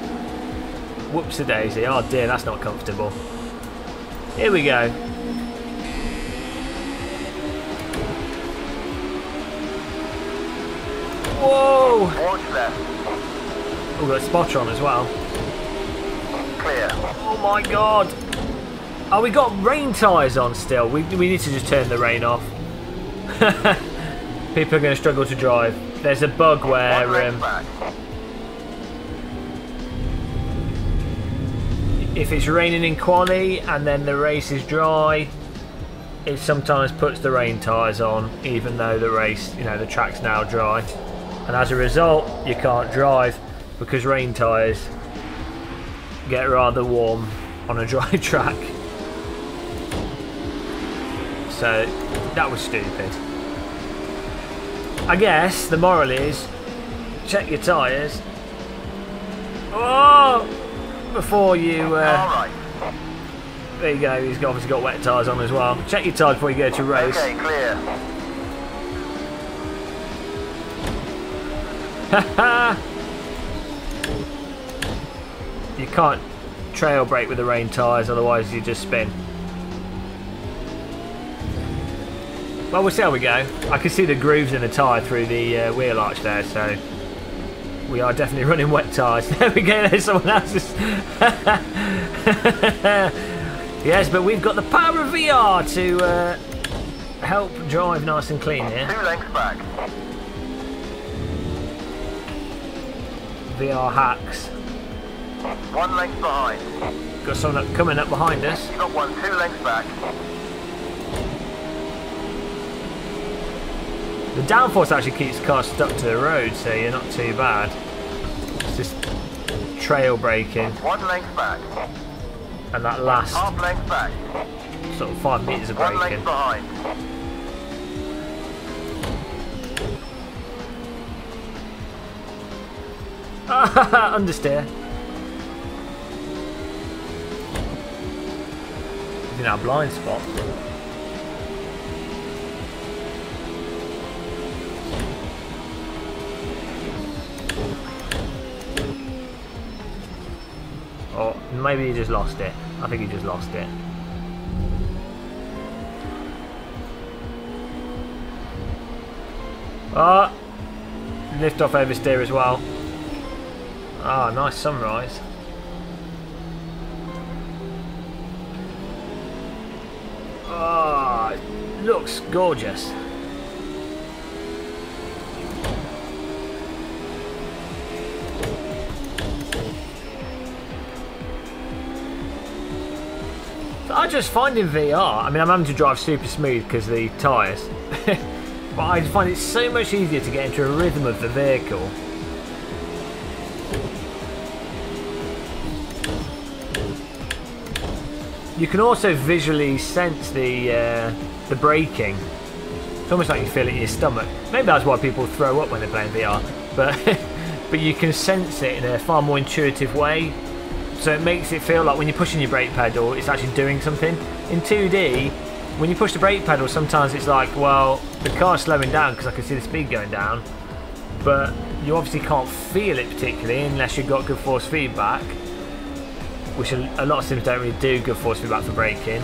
Whoops-a-daisy. Oh dear, that's not comfortable. Here we go. Whoa! Watch left. We've got a spotter on as well. Clear. Oh my god! Oh, we got rain tyres on still. We need to just turn the rain off. people are going to struggle to drive. There's a bug where if it's raining in quali and then the race is dry, it sometimes puts the rain tyres on, even though the race, you know, the track's now dry, and as a result you can't drive because rain tyres get rather warm on a dry track. So that was stupid. I guess the moral is check your tyres before you there you go, he's obviously got wet tyres on as well. Check your tyres before you go to race. Okay, clear. You can't trail brake with the rain tyres, otherwise you just spin. Well, we'll see how we go. I can see the grooves in the tyre through the wheel arch there, so we are definitely running wet tyres. There we go, there's someone else's. Yes, but we've got the power of VR to help drive nice and clean here. 2 lengths back. VR hacks. 1 length behind. Got someone coming up behind us. You got 1 2 lengths back. The downforce actually keeps the car stuck to the road, so you're not too bad. It's just trail braking. 1 length back. And that last Half length back. sort of 5 metres of 1 braking. length behind. Understeer. He's in our blind spot. Or maybe he just lost it. I think he just lost it. Oh, lift off oversteer as well. Ah, nice sunrise. Ah, it looks gorgeous. I just find in VR, I mean, I'm having to drive super smooth because of the tyres, but I find it so much easier to get into a rhythm of the vehicle. You can also visually sense the braking. It's almost like you feel it in your stomach. Maybe that's why people throw up when they're playing VR, but but you can sense it in a far more intuitive way. So it makes it feel like when you're pushing your brake pedal, it's actually doing something. In 2D, when you push the brake pedal, sometimes it's like, well, the car's slowing down because I can see the speed going down, but you obviously can't feel it particularly unless you've got good force feedback, which a lot of sims don't really do good force feedback for braking.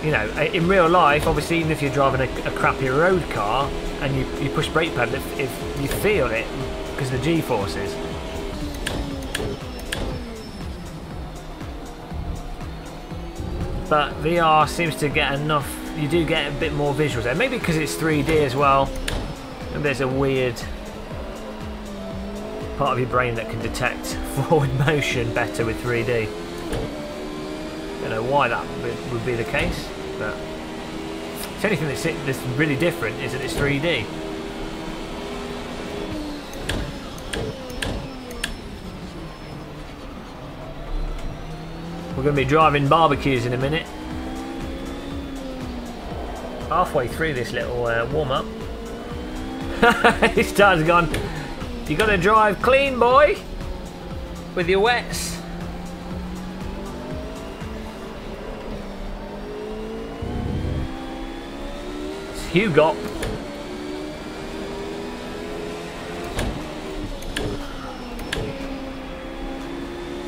You know, in real life, obviously, even if you're driving a crappy road car and you push brake pedal, if you feel it because of the G-forces. But VR seems to get enough, you do get a bit more visuals there. Maybe because it's 3D as well. And there's a weird part of your brain that can detect forward motion better with 3D. Don't know why that would be the case, but the only thing that's really different is that it's 3D. We're going to be driving barbecues in a minute. Halfway through this little warm-up. His tire's gone. You got to drive clean, boy, with your wets. It's Hugo.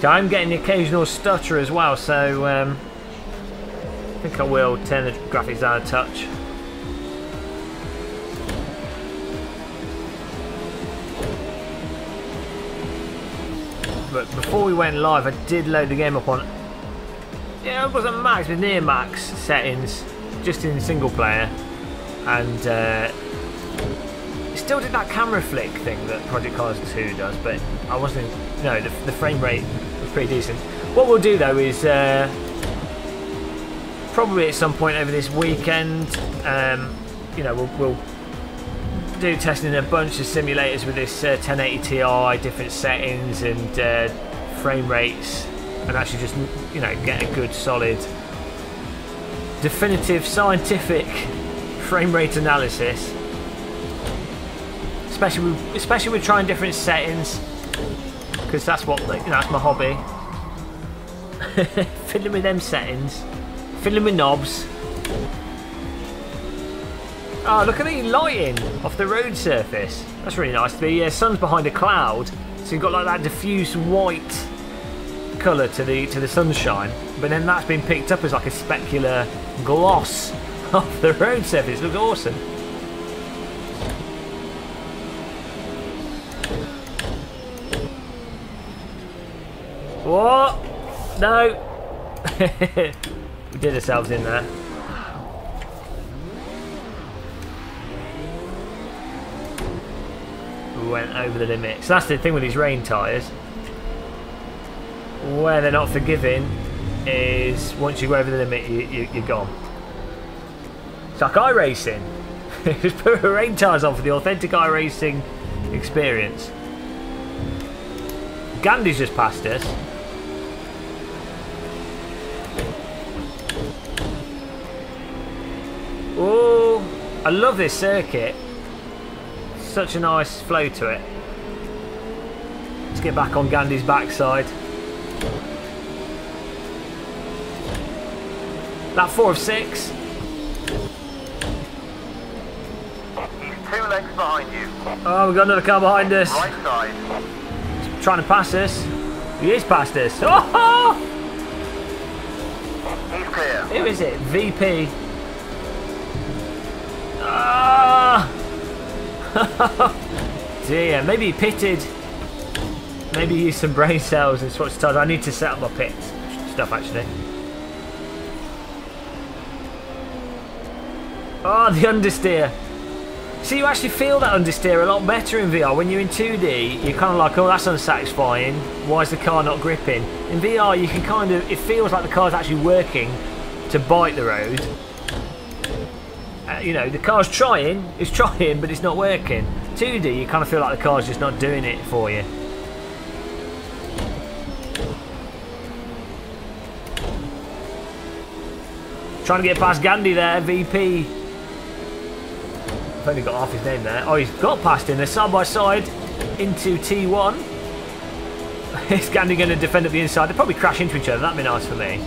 So I'm getting the occasional stutter as well, so I think I will turn the graphics down a touch. But before we went live, I did load the game up on, yeah, it wasn't max, but near max settings, just in single player, and still did that camera flick thing that Project Cars 2 does, but I wasn't. No, the frame rate was pretty decent. What we'll do though is probably at some point over this weekend, you know, we'll do testing a bunch of simulators with this 1080 Ti, different settings and frame rates, and actually just, you know, get a good solid definitive scientific frame rate analysis, especially with trying different settings, because that's what, you know, that's my hobby. Fiddling with them settings, fiddling with knobs. Oh, look at the lighting off the road surface. That's really nice. The sun's behind a cloud, so you've got like that diffuse white colour to the sunshine, but then that's been picked up as like a specular gloss off the road surface. It looks awesome. What? No. We did ourselves in there. We went over the limit. So that's the thing with these rain tyres. Where they're not forgiving is once you go over the limit, you're gone. It's like iRacing. Just put rain tyres on for the authentic iRacing experience. Gandhi's just passed us. Oh, I love this circuit. Such a nice flow to it. Let's get back on Gandhi's backside. That 4 of 6. He's 2 lengths behind you. Oh, we've got another car behind us. Right side. He's trying to pass us. He is past us. Oh! He's clear. Who is it? VP. Ah! Dear, maybe he pitted. Maybe he used some brain cells and swatched tires. I need to set up my pit stuff actually. Oh, the understeer. See, you actually feel that understeer a lot better in VR. When you're in 2D, you're kind of like, oh, that's unsatisfying. Why is the car not gripping? In VR, you can kind of, it feels like the car's actually working to bite the road. You know, the car's trying, it's trying, but it's not working. 2D, you kind of feel like the car's just not doing it for you. Trying to get past Gandhi there, VP. I've only got half his name there. Oh, he's got past him. They're side by side into T1. Is Gandhi going to defend at the inside? They'll probably crash into each other. That'd be nice for me.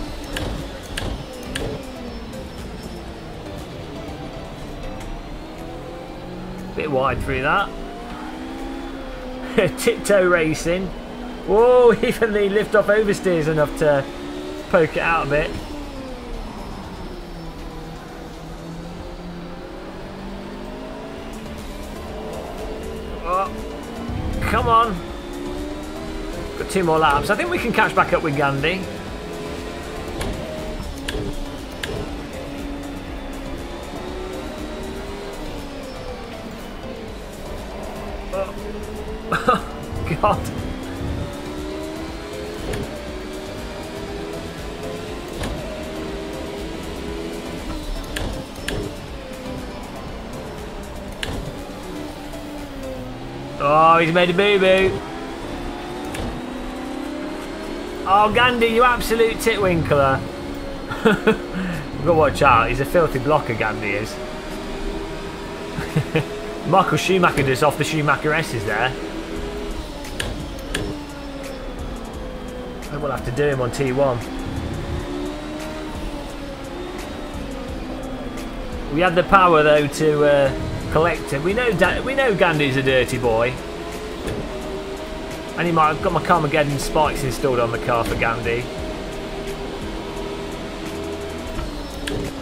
Bit wide through that. Tiptoe racing. Whoa, even the lift off oversteers enough to poke it out a bit. Oh, come on. Got 2 more laps. I think we can catch back up with Gandhi. Oh, God. Oh, he's made a boo-boo. Oh, Gandhi, you absolute titwinkler. We've got to watch out. He's a filthy blocker, Gandhi is. Michael Schumacher just off the Schumacher S's there. We'll have to do him on T1. We had the power though to collect him. We know Gandhi's a dirty boy, and he might have got my Carmageddon spikes installed on the car for Gandhi. I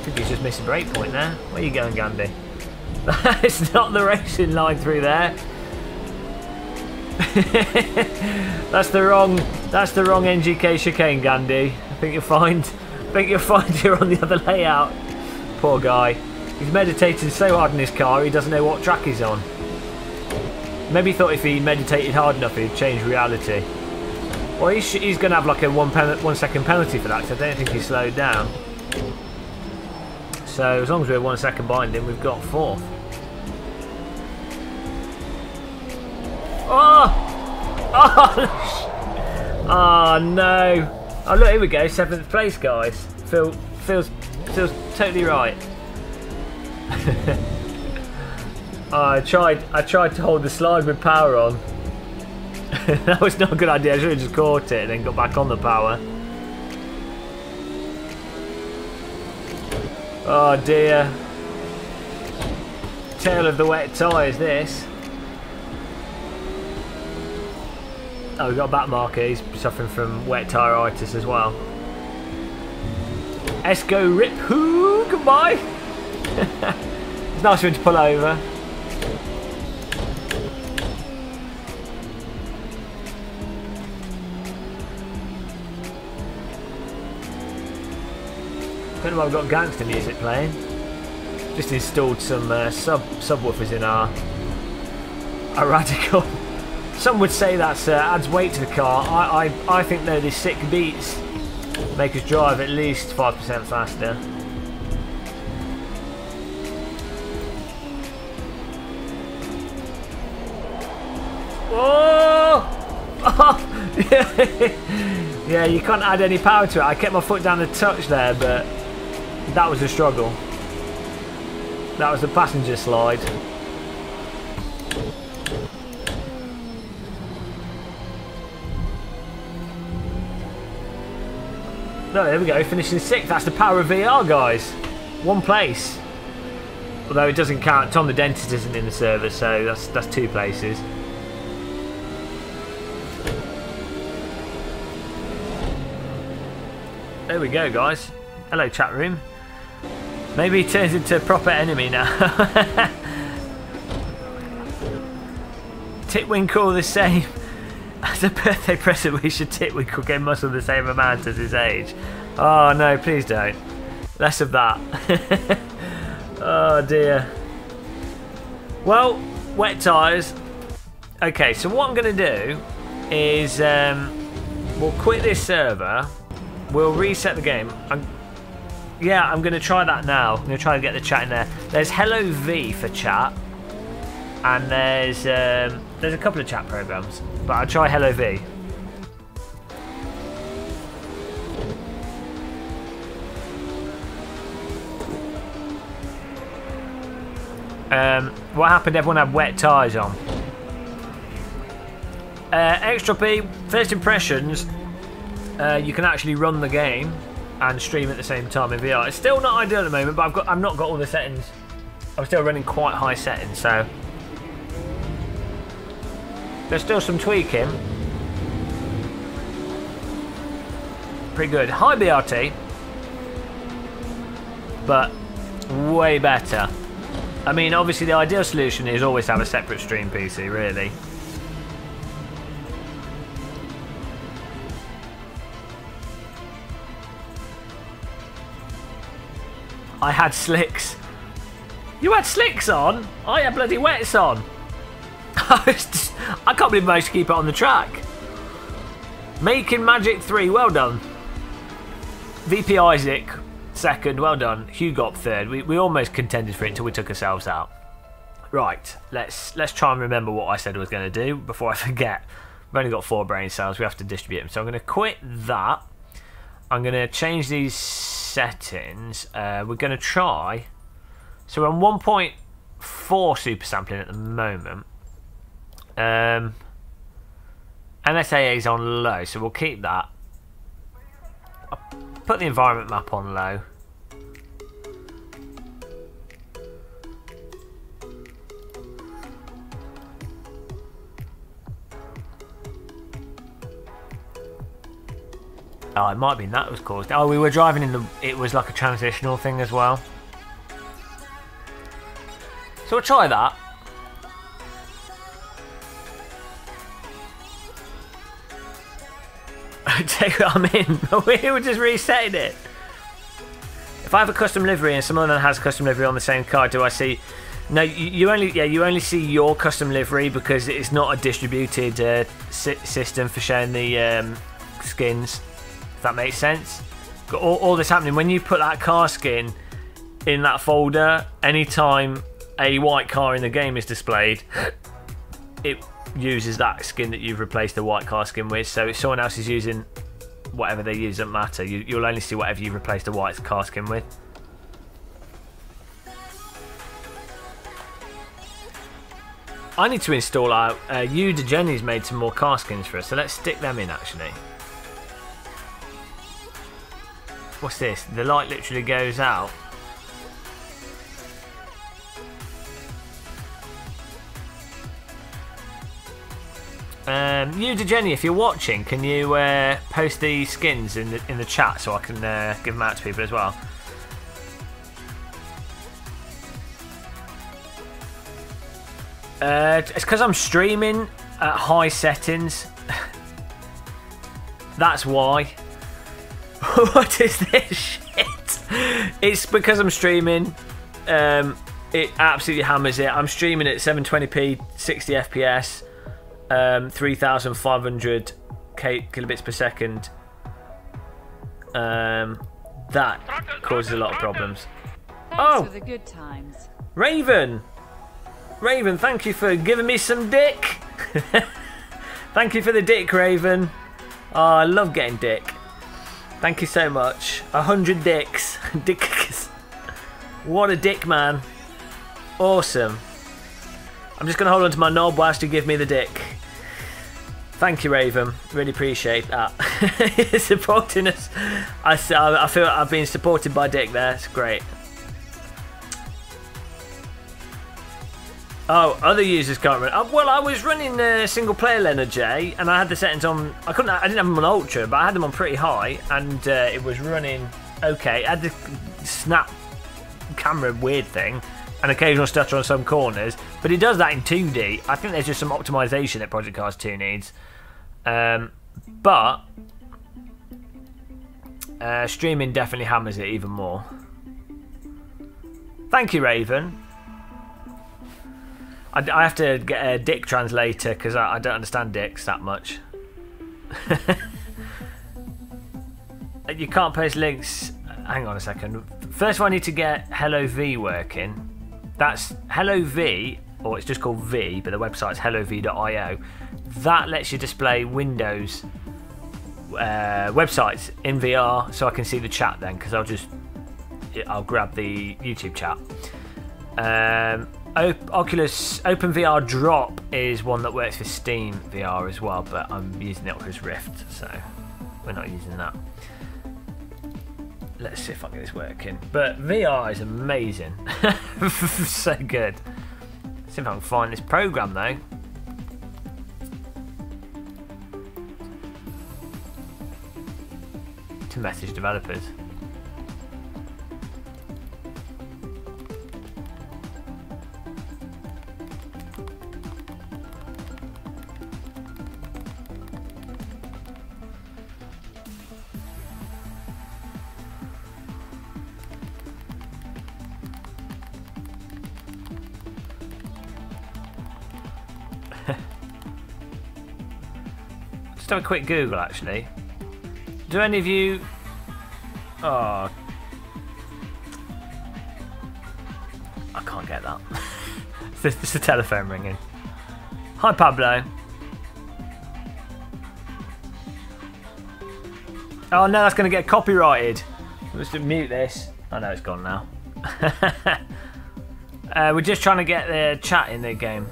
think he's just missed a break point there. Where are you going, Gandhi? It's not the racing line through there. That's the wrong NGK chicane, Gandhi. I think you'll find you're on the other layout. Poor guy. He's meditating so hard in his car he doesn't know what track he's on. Maybe he thought if he meditated hard enough he'd change reality. Well, he's going to have like a 1 second penalty for that, because I don't think he slowed down. So as long as we're 1 second behind him, we've got 4th. Oh! Oh! Oh no! Oh look, here we go, 7th place, guys. Feels totally right. Oh, I tried to hold the slide with power on. That was not a good idea. I should have just caught it and then got back on the power. Oh dear. Tale of the wet tyres, this. Oh, we've got a back marker. He's suffering from wet tyreitis as well. Esco rip hoo, goodbye. It's nice of him to pull over. Don't know why we've got gangster music playing. Just installed some subwoofers in our Radical. Some would say that adds weight to the car. I think though these sick beats make us drive at least 5% faster. Whoa! Oh! Yeah, you can't add any power to it. I kept my foot down the touch there, but that was a struggle. That was the passenger slide. No, there we go, finishing 6th. That's the power of VR, guys. 1 place. Although it doesn't count. Tom the Dentist isn't in the service, so that's 2 places. There we go, guys. Hello, chat room. Maybe he turns into a proper enemy now. Titwinkle the same. As a birthday present, we should Titwinkle get muscle the same amount as his age. Oh no, please don't. Less of that. Oh dear. Well, wet tyres. Okay, so what I'm going to do is we'll quit this server. We'll reset the game. I'm going to try that now. I'm going to try and get the chat in there. There's Hello V for chat, and there's a couple of chat programs, but I'll try Hello V. What happened? Everyone had wet tyres on. Extra P, first impressions. You can actually run the game and stream at the same time in VR. It's still not ideal at the moment, but I've not got all the settings. I'm still running quite high settings, so there's still some tweaking. Pretty good. High BRT, but way better. I mean, obviously the ideal solution is always have a separate stream PC, really. I had slicks. You had slicks on? I had bloody wets on. I can't believe I managed to keep it on the track. Making Magic 3, well done. VP Isaac, 2nd, well done. Hugh got 3rd. We almost contended for it until we took ourselves out. Right, let's try and remember what I said I was going to do before I forget. We've only got 4 brain cells, we have to distribute them. So I'm going to quit that. I'm going to change these settings. We're going to try. So we're on 1.4 super sampling at the moment. NSAA is on low, so we'll keep that. I'll put the environment map on low. Oh, it might have been that was caused. Oh, we were driving in the... It was like a transitional thing as well. So we'll try that. Take what I'm in. We were just resetting it. If I have a custom livery and someone has custom livery on the same car, do I see? No, you only see your custom livery because it's not a distributed system for showing the skins. If that makes sense. Got all this happening when you put that car skin in that folder. Anytime a white car in the game is displayed, it uses that skin that you've replaced the white car skin with. So if someone else is using whatever they use, doesn't matter. You'll only see whatever you've replaced the white car skin with. I need to install our Jenny's made some more car skins for us, so let's stick them in actually. What's this? The light literally goes out. Jenny, if you're watching, can you post the skins in the chat so I can give them out to people as well? It's because I'm streaming at high settings. That's why. What is this shit? It's because I'm streaming. It absolutely hammers it. I'm streaming at 720p, 60 FPS, 3,500 kilobits per second. That causes a lot of problems. Thanks for the good times. Raven, thank you for giving me some dick. Thank you for the dick, Raven. Oh, I love getting dick. Thank you so much. 100 dicks. Dicks. What a dick, man. Awesome. I'm just going to hold on to my knob whilst you give me the dick. Thank you, Raven. Really appreciate that. Supporting us. I feel like I've been supported by dick there. It's great. Oh, other users can't run. Well, I was running single player Leonard J, and I had the settings on. I didn't have them on ultra, but I had them on pretty high, and it was running okay. I had the snap camera weird thing, an occasional stutter on some corners, but it does that in 2D. I think there's just some optimization that Project Cars 2 needs, but streaming definitely hammers it even more. Thank you, Raven. I have to get a dick translator because I don't understand dicks that much. You can't post links. Hang on a second. First of all, I need to get Hello V working. That's Hello V, or it's just called V, but the website's hellov.io. That lets you display Windows websites in VR, so I can see the chat then, because I'll grab the YouTube chat. Oculus OpenVR Drop is one that works for Steam VR as well, but I'm using the Oculus Rift, so we're not using that. Let's see if I can get this working. But VR is amazing. So good. Let's see if I can find this program though. To message developers. Just have a quick Google actually. Do any of you... Oh, I can't get that. It's a telephone ringing. Hi Pablo. Oh no, that's going to get copyrighted. Let's just mute this. I know it's gone now. We're just trying to get the chat in the game.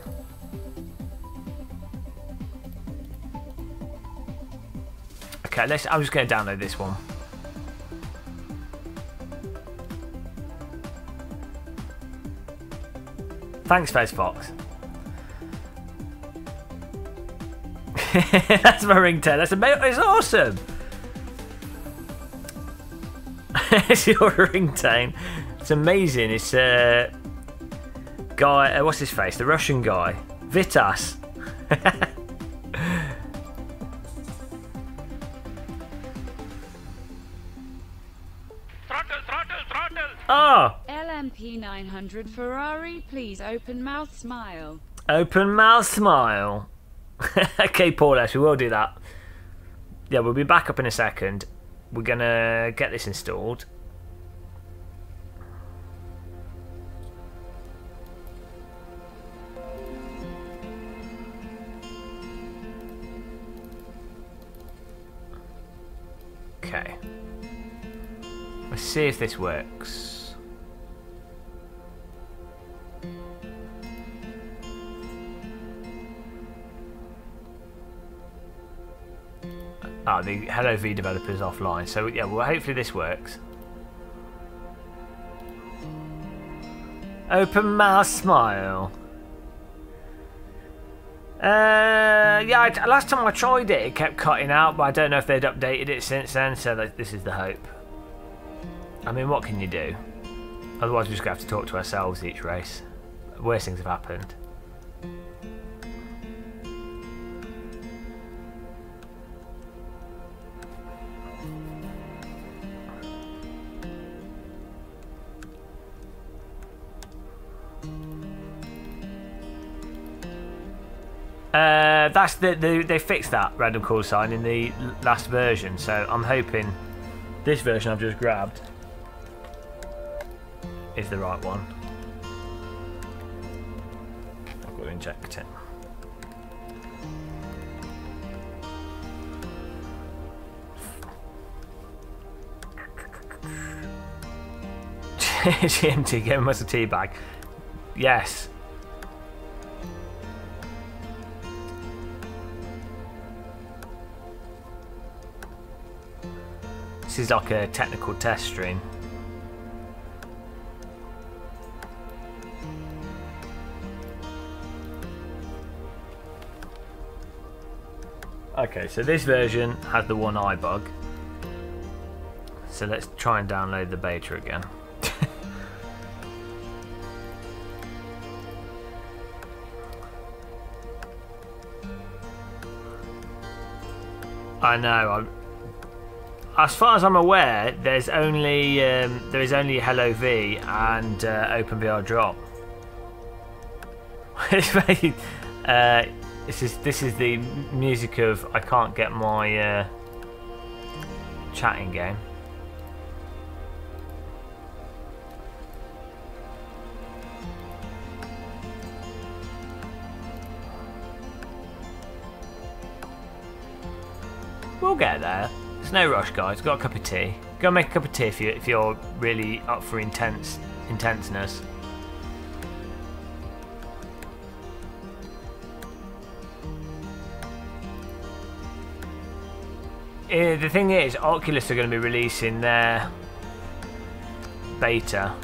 Okay, I'm just going to download this one. Thanks, FezFox. That's my ringtone. It's awesome. It's your ringtone. It's amazing. It's guy. What's his face? The Russian guy, Vitas. Throttle, throttle, throttle. Oh! LMP 900 Ferrari, please open mouth smile. Open mouth smile. Okay, Paul S, we will do that. Yeah, we'll be back up in a second. We're gonna get this installed. Okay. Let's see if this works. Ah, the Hello V developer is offline, so yeah, well, hopefully this works. Open mouth smile. Yeah, last time I tried it, it kept cutting out, but I don't know if they'd updated it since then, so this is the hope. I mean, what can you do? Otherwise, we're just going to have to talk to ourselves each race. Worse things have happened. That's they fixed that random call sign in the last version, so I'm hoping this version I've just grabbed is the right one. I've got to inject it. GMT, give him us a tea bag. Yes. This is like a technical test stream. Okay, so this version has the one eye bug. So let's try and download the beta again. I know. As far as I'm aware, there is only Hello V and OpenVR Drop. It's very, this is the music of I can't get my chatting game. We'll get there. There's no rush, guys. Got a cup of tea. Go make a cup of tea if you're really up for intenseness. The thing is, Oculus are going to be releasing their beta.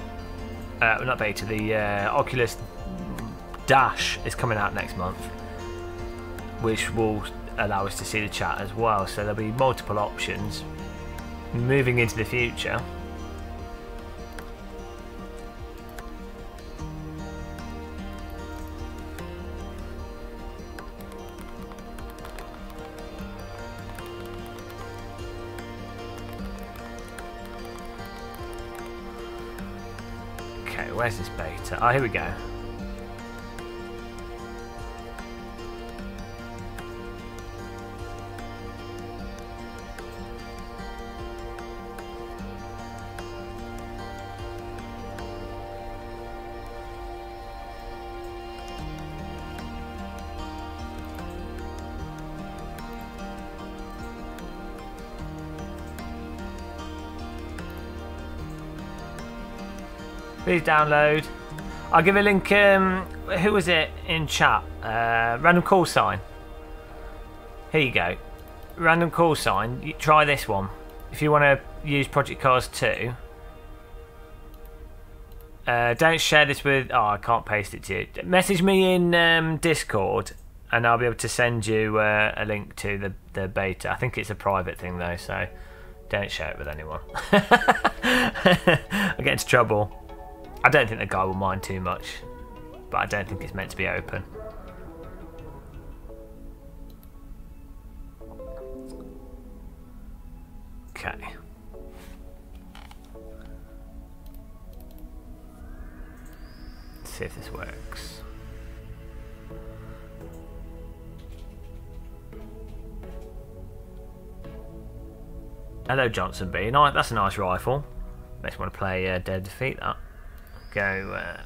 Not beta. The Oculus Dash is coming out next month, which will allow us to see the chat as well, so there'll be multiple options moving into the future. Okay, where's this beta? Oh, here we go. Please download. I'll give a link. Who was it in chat? Random call sign. Here you go. Random call sign. You try this one. If you want to use Project Cars 2. Don't share this with... Oh, I can't paste it to you. Message me in Discord and I'll be able to send you a link to the beta. I think it's a private thing though, so don't share it with anyone. I'll get into trouble. I don't think the guy will mind too much, but I don't think it's meant to be open. Okay. see if this works. Hello, Johnson B. Nice, that's a nice rifle. Makes me want to play Dead Defeat. That. Go.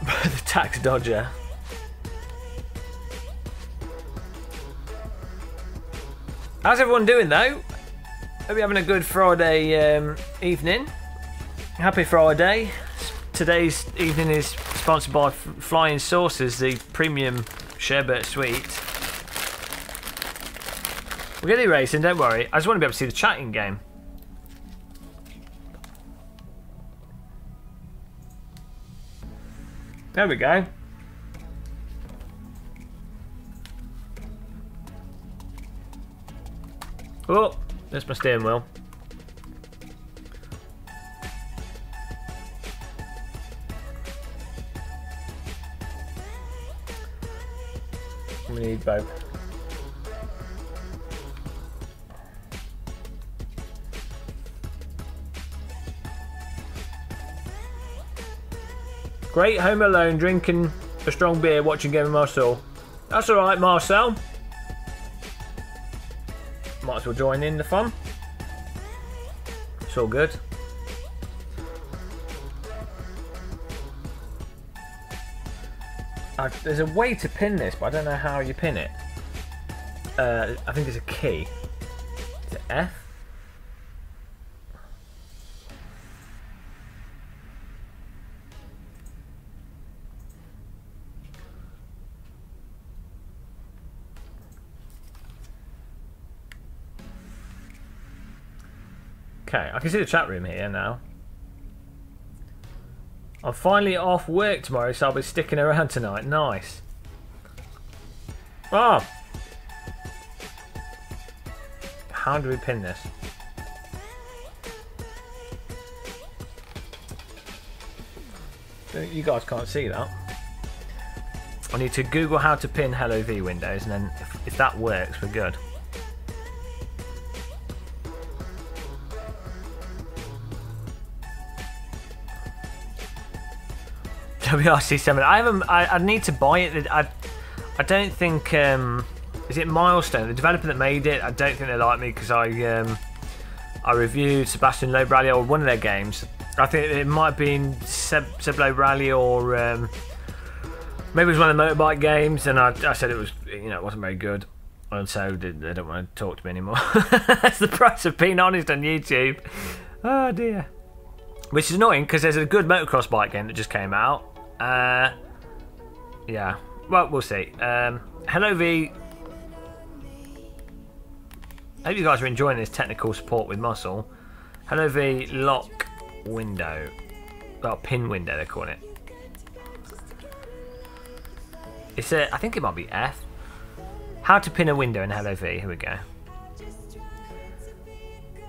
The Tax Dodger. How's everyone doing though? Hope you're having a good Friday evening. Happy Friday. Today's evening is sponsored by Flying Saucers, the premium sherbet sweet. We're going to do racing, don't worry. I just want to be able to see the chatting game. There we go. Oh, there's my steering wheel. We need both. Great home alone, drinking a strong beer, watching Game of Marcel. That's alright, Marcel. Might as well join in the fun. It's all good. There's a way to pin this, but I don't know how you pin it. I think it's a key. Is it F? Okay, I can see the chat room here now. I'm finally off work tomorrow, so I'll be sticking around tonight. Nice. Oh! How do we pin this? You guys can't see that. I need to Google how to pin Hello V Windows, and then if that works, we're good. WRC7. I need to buy it. I don't think. Is it Milestone, the developer that made it? I don't think they like me because I reviewed Sebastian Loeb Rally or one of their games. I think it might have been Seb Loeb Rally or maybe it was one of the motorbike games, and I said it was, you know, it wasn't very good, and so they don't want to talk to me anymore. That's the price of being honest on YouTube. Oh dear. Which is annoying because there's a good motocross bike game that just came out. Yeah, well, we'll see. Hello V. I hope you guys are enjoying this technical support with Muscle. Hello V lock window. Well, pin window they're calling it. It's a, I think it might be F. How to pin a window in Hello V. Here we go.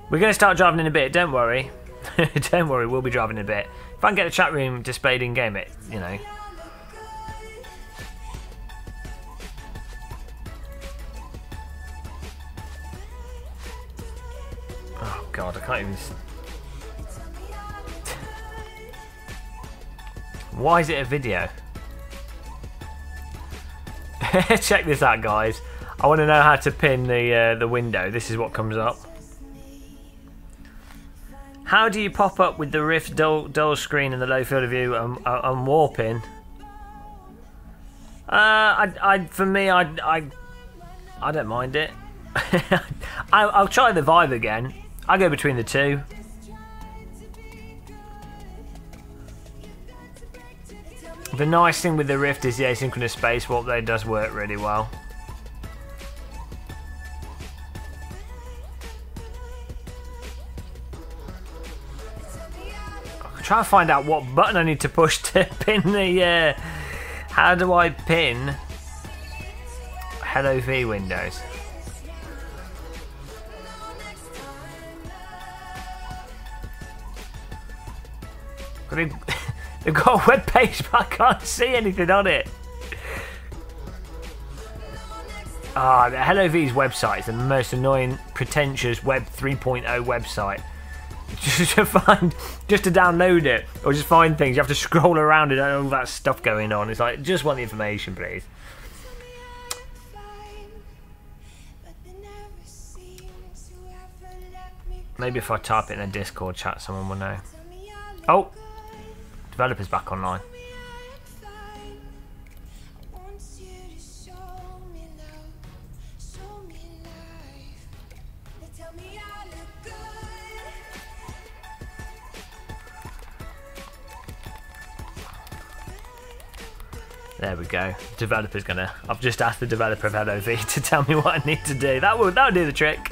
We're going to start driving in a bit, don't worry. Don't worry, we'll be driving in a bit. If I can get the chat room displayed in game, it, you know. Oh god, I can't even. Why is it a video? Check this out, guys. I want to know how to pin the window. This is what comes up. How do you pop up with the Rift dull screen and the low field of view and warping? For me, I don't mind it. I'll try the Vive again. I go between the two. The nice thing with the Rift is the asynchronous space warp. That does work really well. Try to find out what button I need to push to pin the. How do I pin Hello V Windows? They've got a web page, but I can't see anything on it. The Hello V's website is the most annoying, pretentious Web 3.0 website. just to download it, or just find things. You have to scroll around and all that stuff going on. It's like, just want the information, please. Maybe if I type it in a Discord chat, someone will know. Oh, developer's back online. There we go. Developer's gonna. I've just asked the developer of LOV to tell me what I need to do. That'll do the trick.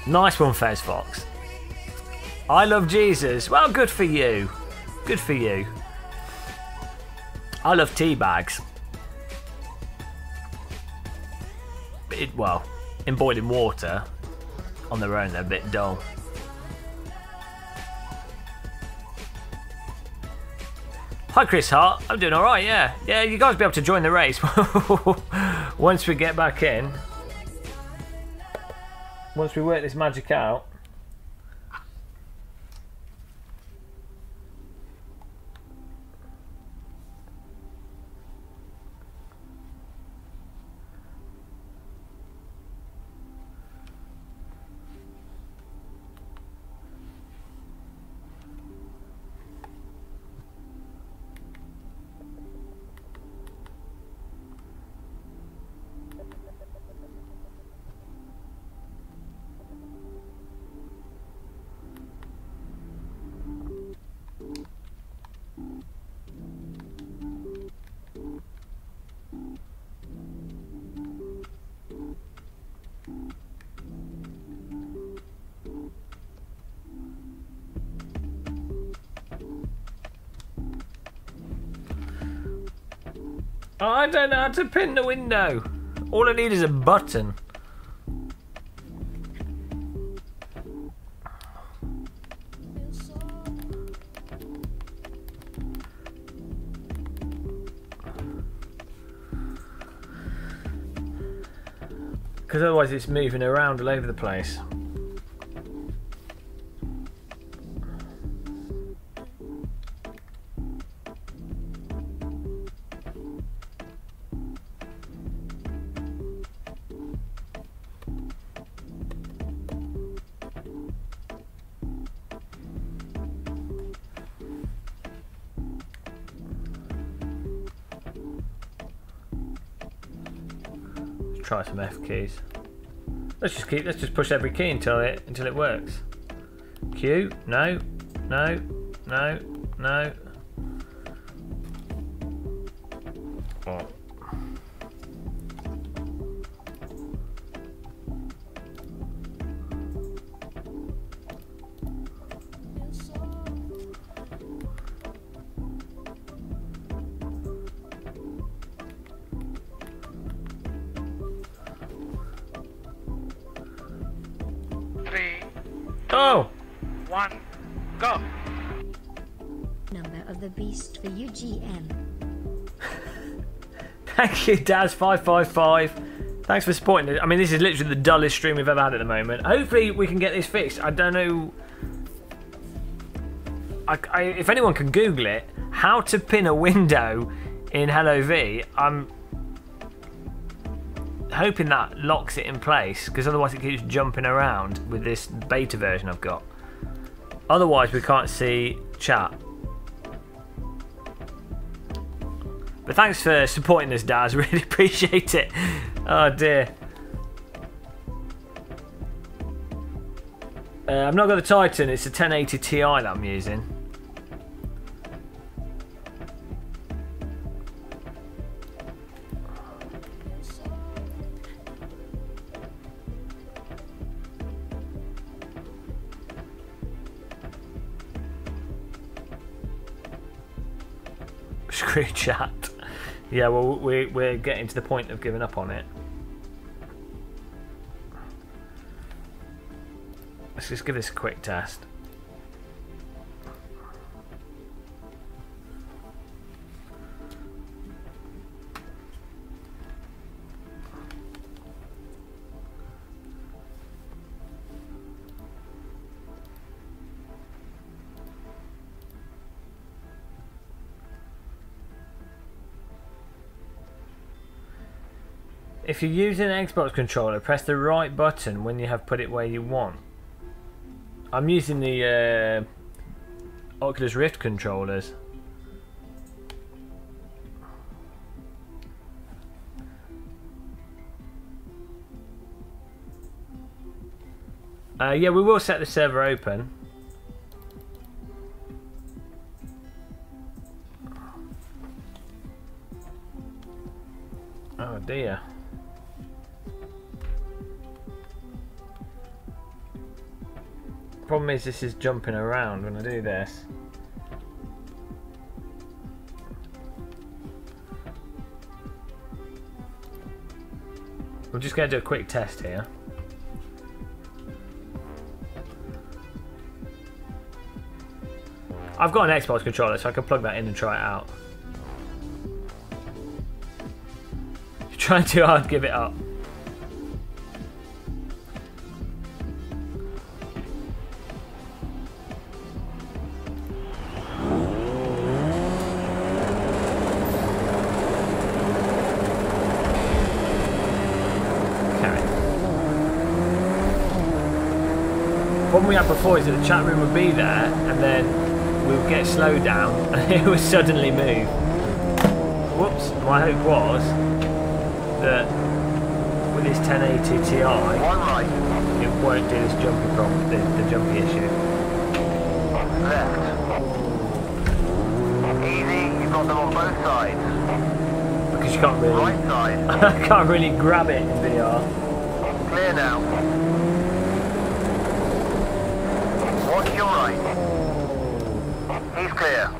Nice one, Fez Fox. I love Jesus. Well, good for you. Good for you. I love tea bags. Well, in boiling water, on their own, they're a bit dull. Hi, Chris Hart. I'm doing all right. Yeah, you guys will be able to join the race once we get back in. Once we work this magic out. I don't know how to pin the window. All I need is a button. Because otherwise it's moving around all over the place. Try some F keys. Let's just push every key until it works. Q, no. Oh. Oh! 1, go! Number of the beast for UGM. Thank you, Daz555. Thanks for supporting it. I mean, this is literally the dullest stream we've ever had at the moment. Hopefully we can get this fixed. I don't know. If anyone can Google it, how to pin a window in Hello V, I'm hoping that locks it in place, because otherwise it keeps jumping around with this beta version I've got. Otherwise we can't see chat. But thanks for supporting us, Daz. Really appreciate it. Oh dear. I've not got the Titan. It's a 1080 Ti that I'm using. Screw chat. Yeah, well, we're getting to the point of giving up on it. Let's just give this a quick test. If you're using an Xbox controller, press the right button when you have put it where you want. I'm using the Oculus Rift controllers. Yeah, we will set the server open. Oh dear. Problem is, this is jumping around when I do this. We're just going to do a quick test here. I've got an Xbox controller, so I can plug that in and try it out. You're trying too hard, give it up. The problem we had before is that the chat room would be there and then we would get slowed down and it would suddenly move. Whoops, my hope was that with this 1080 Ti it won't do this jumpy problem, the jumpy issue. Left. Easy, you've got them on both sides. Because you can't really Right side. I can't really grab it in VR. Clear now. Watch your right. He's clear.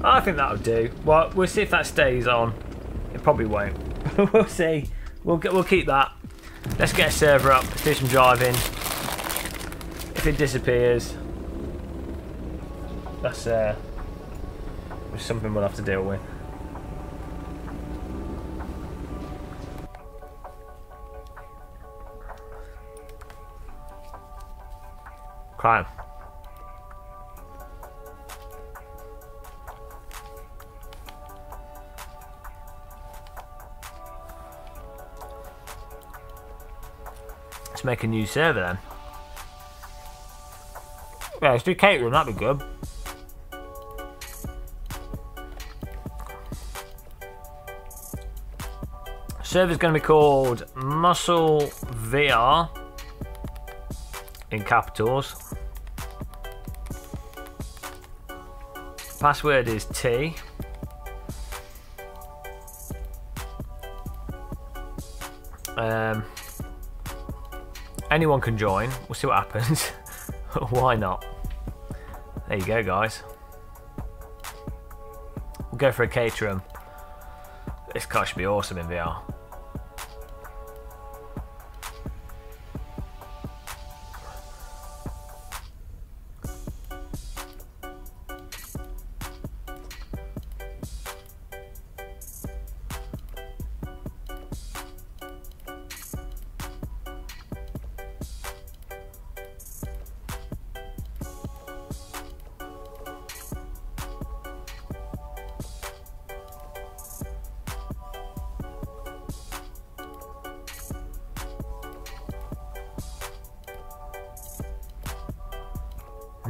I think that'll do. Well, we'll see if that stays on. It probably won't. We'll see. We'll keep that. Let's get a server up, do some driving. If it disappears, that's something we'll have to deal with. Crime. Let's make a new server then. Yeah, let's do catering, that'd be good. Server's going to be called Muscle VR in capitals. Password is T. Anyone can join. We'll see what happens. Why not? There you go, guys. We'll go for a caterer. This car should be awesome in VR.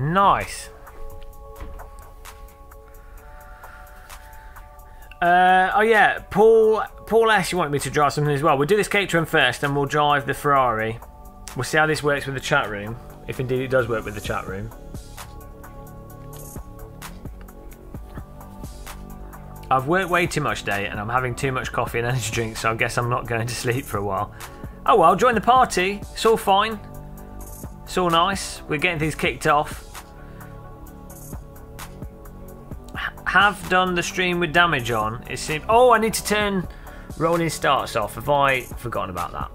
Nice. Oh yeah, Paul S, you wanted me to drive something as well. We'll do this catering first and we'll drive the Ferrari. We'll see how this works with the chat room, if indeed it does work with the chat room. I've worked way too much today and I'm having too much coffee and energy drinks, so I guess I'm not going to sleep for a while. Oh well, join the party. It's all fine. It's all nice. We're getting things kicked off. Have done the stream with damage on. It seems. Oh, I need to turn rolling starts off. Have I forgotten about that?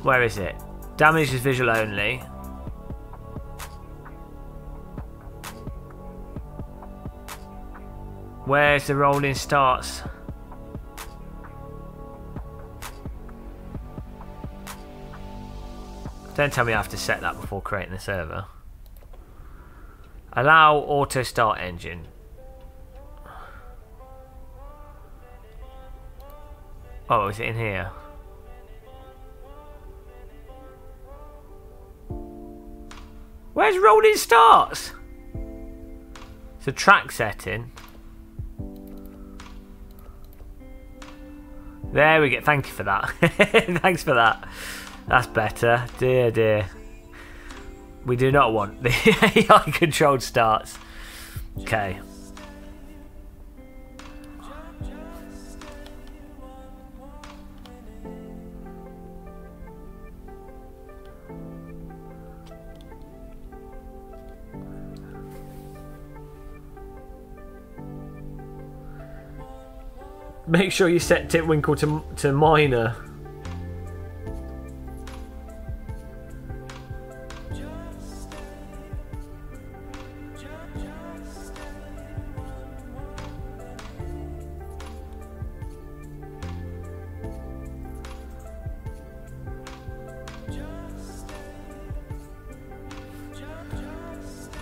Where is it? Damage is visual only. Where's the rolling starts? Don't tell me I have to set that before creating the server. Allow auto start engine. Oh, is it in here? Where's rolling starts? It's a track setting. There we go. Thank you for that. Thanks for that. That's better. Dear, dear. We do not want the AI controlled starts. Okay. Make sure you set Titwinkle to minor.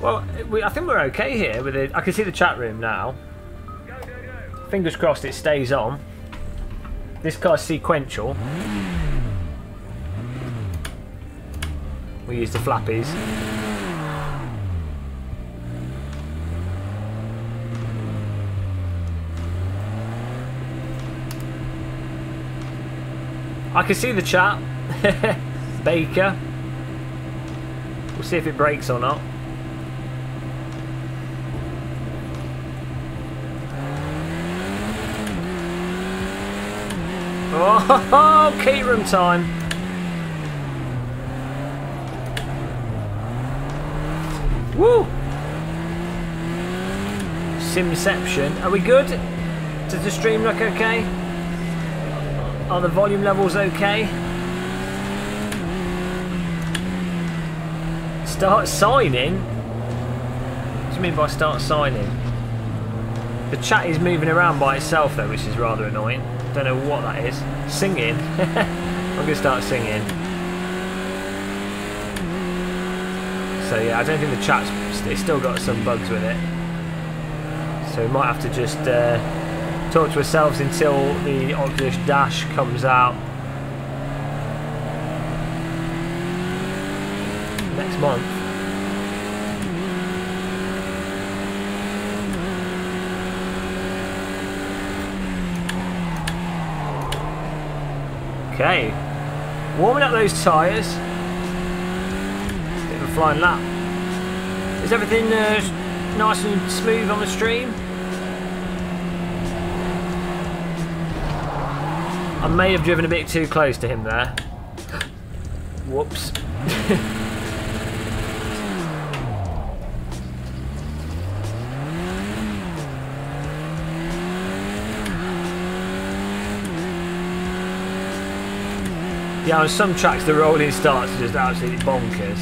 Well, I think we're okay here with it. I can see the chat room now. Fingers crossed it stays on. This car's sequential. We use the flappies. I can see the chat. Baker. We'll see if it breaks or not. Oh, key room time. Woo! Simception. Are we good? Does the stream look okay? Are the volume levels okay? Start signing? What do you mean by start signing? The chat is moving around by itself though, which is rather annoying. Don't know what that is. Singing. I'm going to start singing. So yeah, I don't think the chat's... It's still got some bugs with it. So we might have to just talk to ourselves until the Oculus Dash comes out next month. Okay, warming up those tyres. Bit of a flying lap. Is everything nice and smooth on the stream? I may have driven a bit too close to him there. Whoops. Yeah, on some tracks the rolling starts are just absolutely bonkers.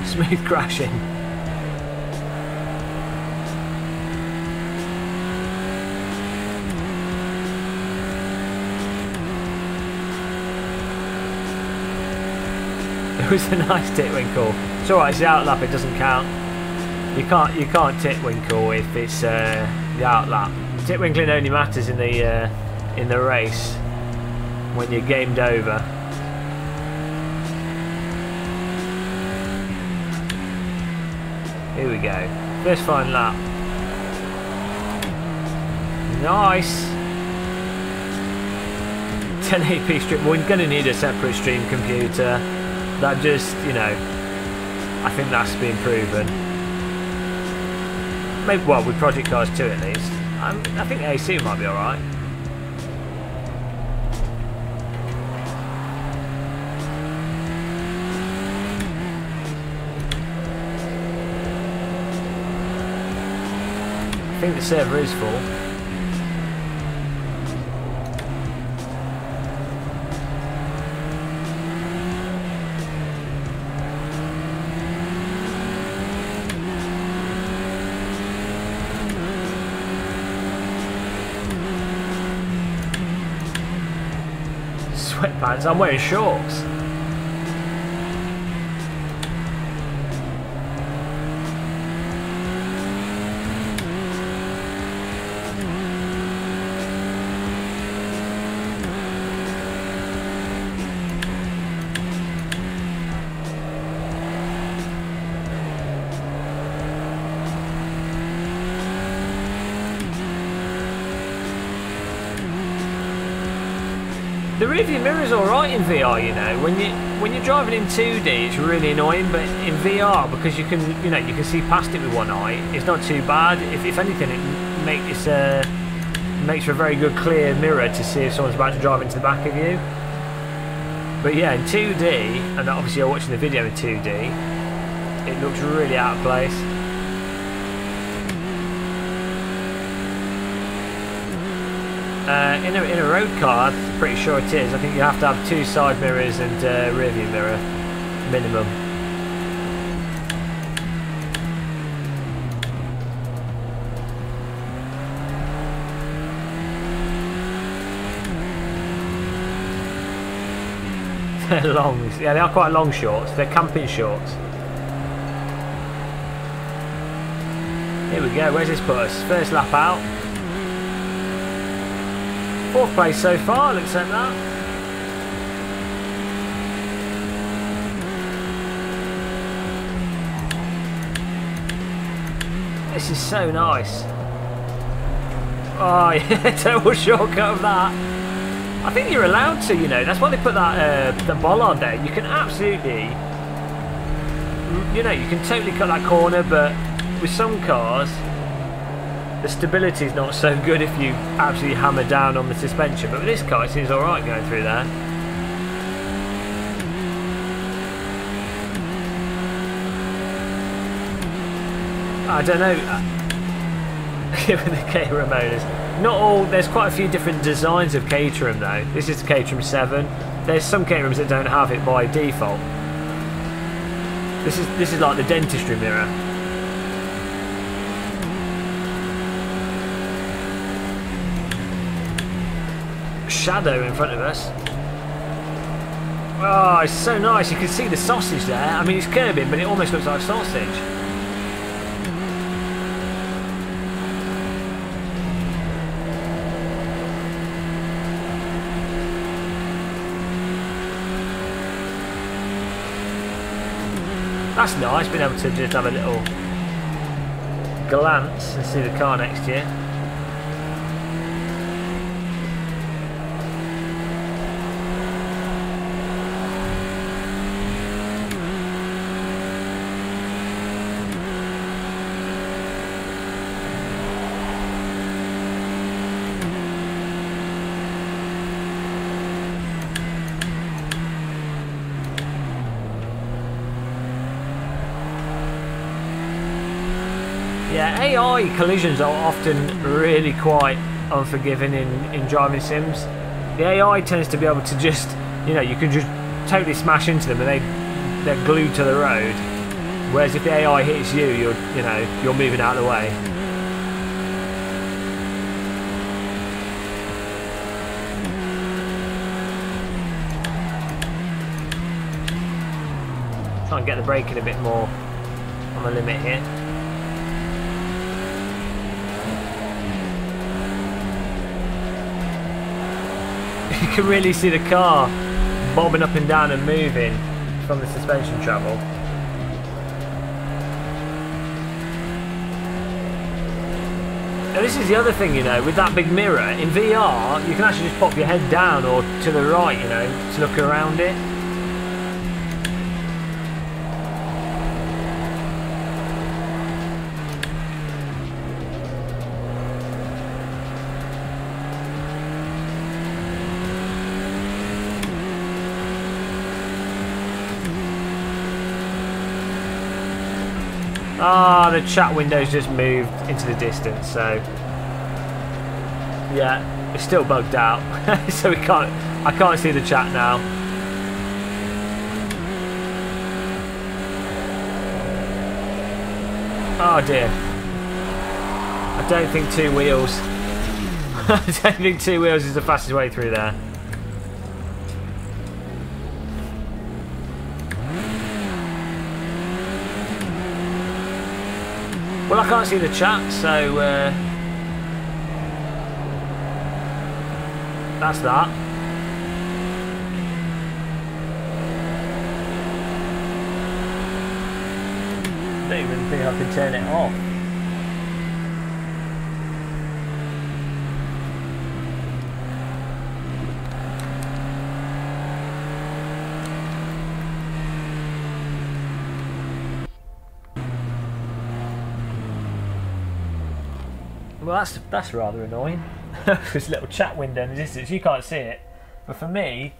Smooth crashing. It was a nice Titwinkle. It's alright, it's the outlap, it doesn't count. You can't Titwinkle if it's the outlap. Titwinkling only matters in the race when you're gamed over. Here we go. First fine lap. Nice. 1080p stream. We're going to need a separate stream computer. That just, you know, I think that's been proven. Maybe, well, with Project Cars 2 at least. I think AC might be alright. I think the server is full. Sweatpants? I'm wearing shorts. The rearview mirror is all right in VR. You know, when you're driving in 2D, it's really annoying. But in VR, because you can see past it with one eye, it's not too bad. If anything, it makes for a very good clear mirror to see if someone's about to drive into the back of you. But yeah, in 2D, and obviously you're watching the video in 2D, it looks really out of place. In a road car, I'm pretty sure it is. I think you have to have 2 side mirrors and rear view mirror, minimum. They're long. Yeah, they are quite long shorts. They're camping shorts. Here we go. Where's this put us? First lap out. 4th place so far, looks like that. This is so nice. Oh yeah, total shortcut of that. I think you're allowed to, you know. That's why they put that the bollard there. You can absolutely, you know, you can totally cut that corner, but with some cars, the stability is not so good if you absolutely hammer down on the suspension. But with this car, it seems all right going through there. I don't know. With the Caterham owners, not all. There's quite a few different designs of Caterham though. This is the Caterham 7. There's some Caterhams that don't have it by default. This is like the dentistry mirror. Shadow in front of us. Oh, it's so nice. You can see the sausage there. I mean, it's curbing, but it almost looks like sausage. That's nice, being able to just have a little glance and see the car next to you. Yeah, AI collisions are often really quite unforgiving in driving sims. The AI tends to be able to just, you know, you can just totally smash into them and they're glued to the road. Whereas if the AI hits you, you're moving out of the way. Try and get the braking a bit more on the limit here. You can really see the car bobbing up and down and moving from the suspension travel. Now this is the other thing, you know, with that big mirror, in VR, you can actually just pop your head down or to the right, you know, to look around it. Ah, the chat window's just moved into the distance, so yeah, it's still bugged out. So I can't see the chat now. Oh dear. I don't think 2 wheels. I don't think 2 wheels is the fastest way through there. Well, I can't see the chat, so that's that. I don't even think I can turn it off. Well, that's rather annoying. This little chat window in the distance, you can't see it, but for me,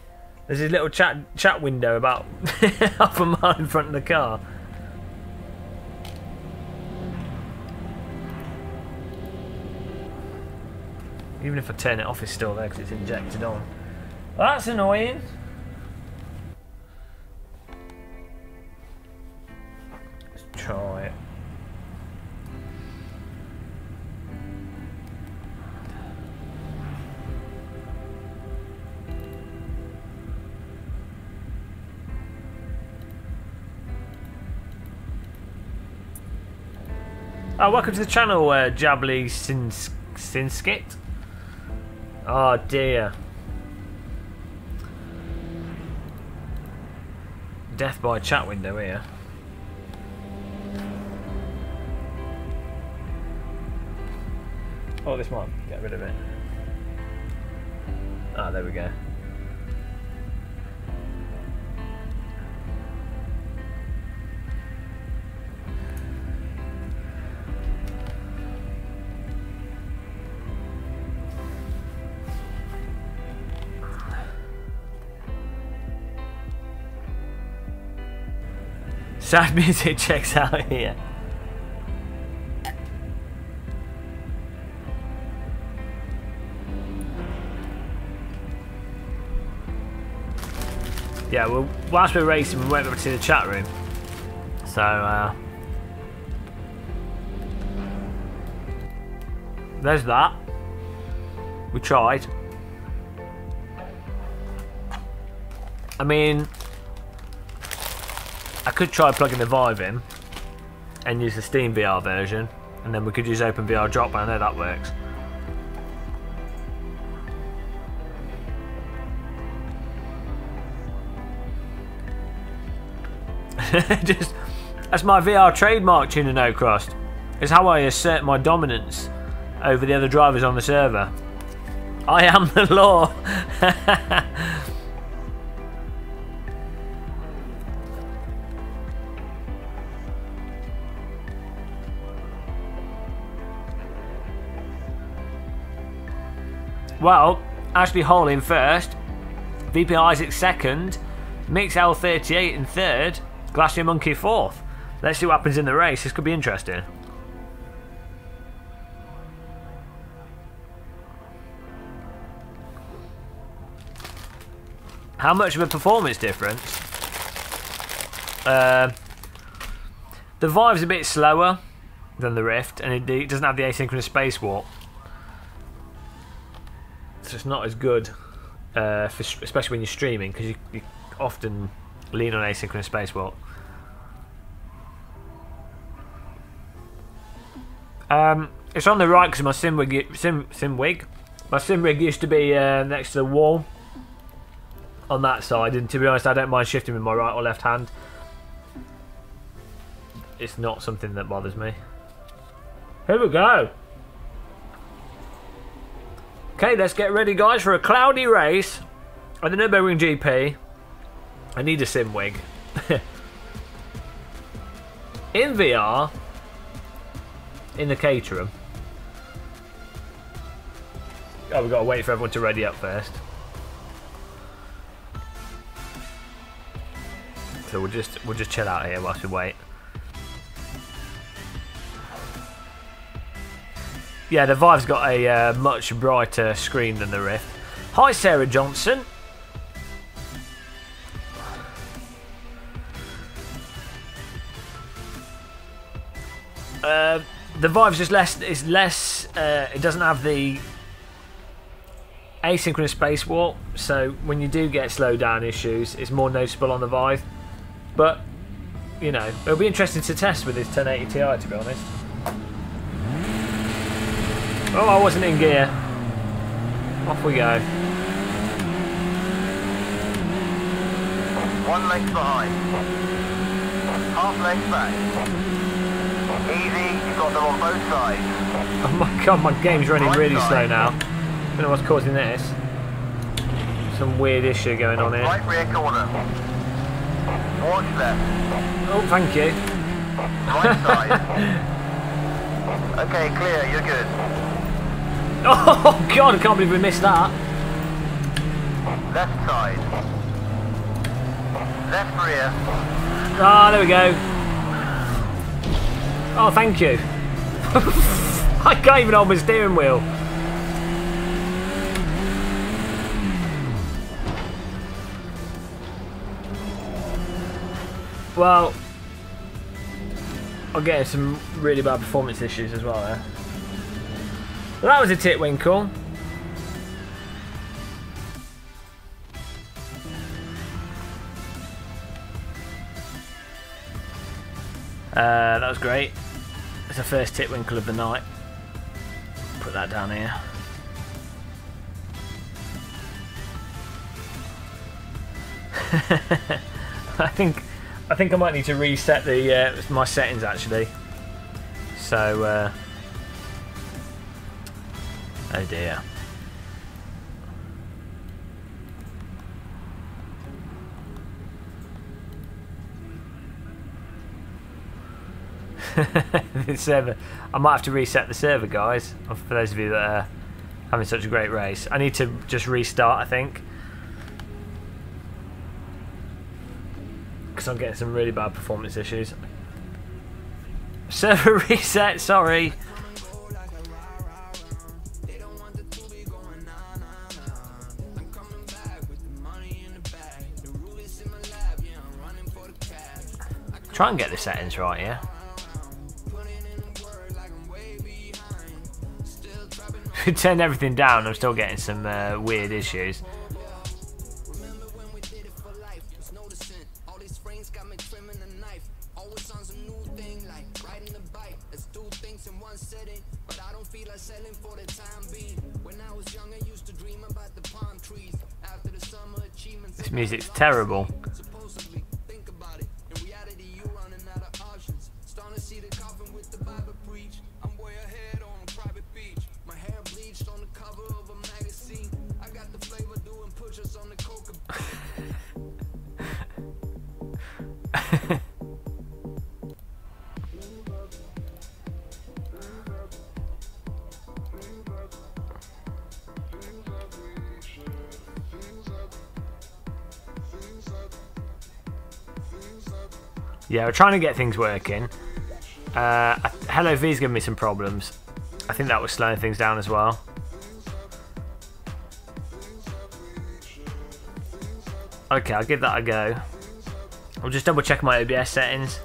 there's this little chat window about half a mile in front of the car. Even if I turn it off, it's still there because it's injected on. Well, that's annoying. Let's try it. Oh, welcome to the channel, Jabbly Sinskit. Oh dear. Death by chat window here. Oh, this might get rid of it. Ah, there we go. Sad music checks out here. Yeah, well, whilst we're racing, we went over to the chat room. So, there's that. We tried. I mean, I could try plugging the Vive in and use the Steam VR version, and then we could use OpenVR Drop, but I know that works. Just, that's my VR trademark, Tuna No Crust. It's how I assert my dominance over the other drivers on the server. I am the law. Well, Ashley Hall in first, VP Isaac second, Mix L38 in third, Glacier Monkey fourth. Let's see what happens in the race. This could be interesting. How much of a performance difference? The Vive's a bit slower than the Rift, and it doesn't have the asynchronous spacewalk. So it's not as good, especially when you're streaming, because you often lean on asynchronous spacewalk. It's on the right because my sim rig used to be next to the wall on that side, and to be honest, I don't mind shifting with my right or left hand. It's not something that bothers me. Here we go. Okay, let's get ready, guys, for a cloudy race at the Nürburgring GP. I need a sim wig. In VR, in the Caterham. Oh, we've got to wait for everyone to ready up first. So we'll just chill out here whilst we wait. Yeah, the Vive's got a much brighter screen than the Rift. Hi, Sarah Johnson. The Vive's just less. It's less. It doesn't have the asynchronous spacewalk, so when you do get slowdown issues, it's more noticeable on the Vive. But you know, it'll be interesting to test with this 1080 Ti, to be honest. Oh, I wasn't in gear. Off we go. One length behind. Half length back. Easy, you've got them on both sides. Oh my god, my game's running really slow now. I don't know what's causing this. Some weird issue going on here. Right rear corner. Watch left. Oh, thank you. Right side. Okay, clear, you're good. Oh God, I can't believe we missed that. Left side. Left rear. Ah, there we go. Oh, thank you. I can't even hold my steering wheel. Well, I'm getting some really bad performance issues as well there. Well, that was a titwinkle. That was great. It's the first titwinkle of the night. Put that down here. I think I might need to reset the my settings actually. So, oh dear. The server. I might have to reset the server, guys. For those of you that are having such a great race, I need to just restart. I think. Because I'm getting some really bad performance issues. Server reset, sorry. Try and get the settings right here. Turned everything down, I'm still getting some weird issues. This music's terrible. Yeah, we're trying to get things working. Hello V's giving me some problems. I think that was slowing things down as well. Okay, I'll give that a go. I'll just double check my OBS settings.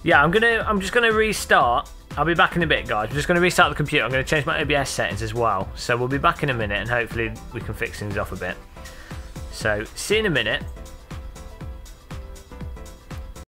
Yeah, I'm just gonna restart. I'll be back in a bit, guys. I'm just gonna restart the computer. I'm gonna change my OBS settings as well. So we'll be back in a minute and hopefully we can fix things off a bit. So see you in a minute.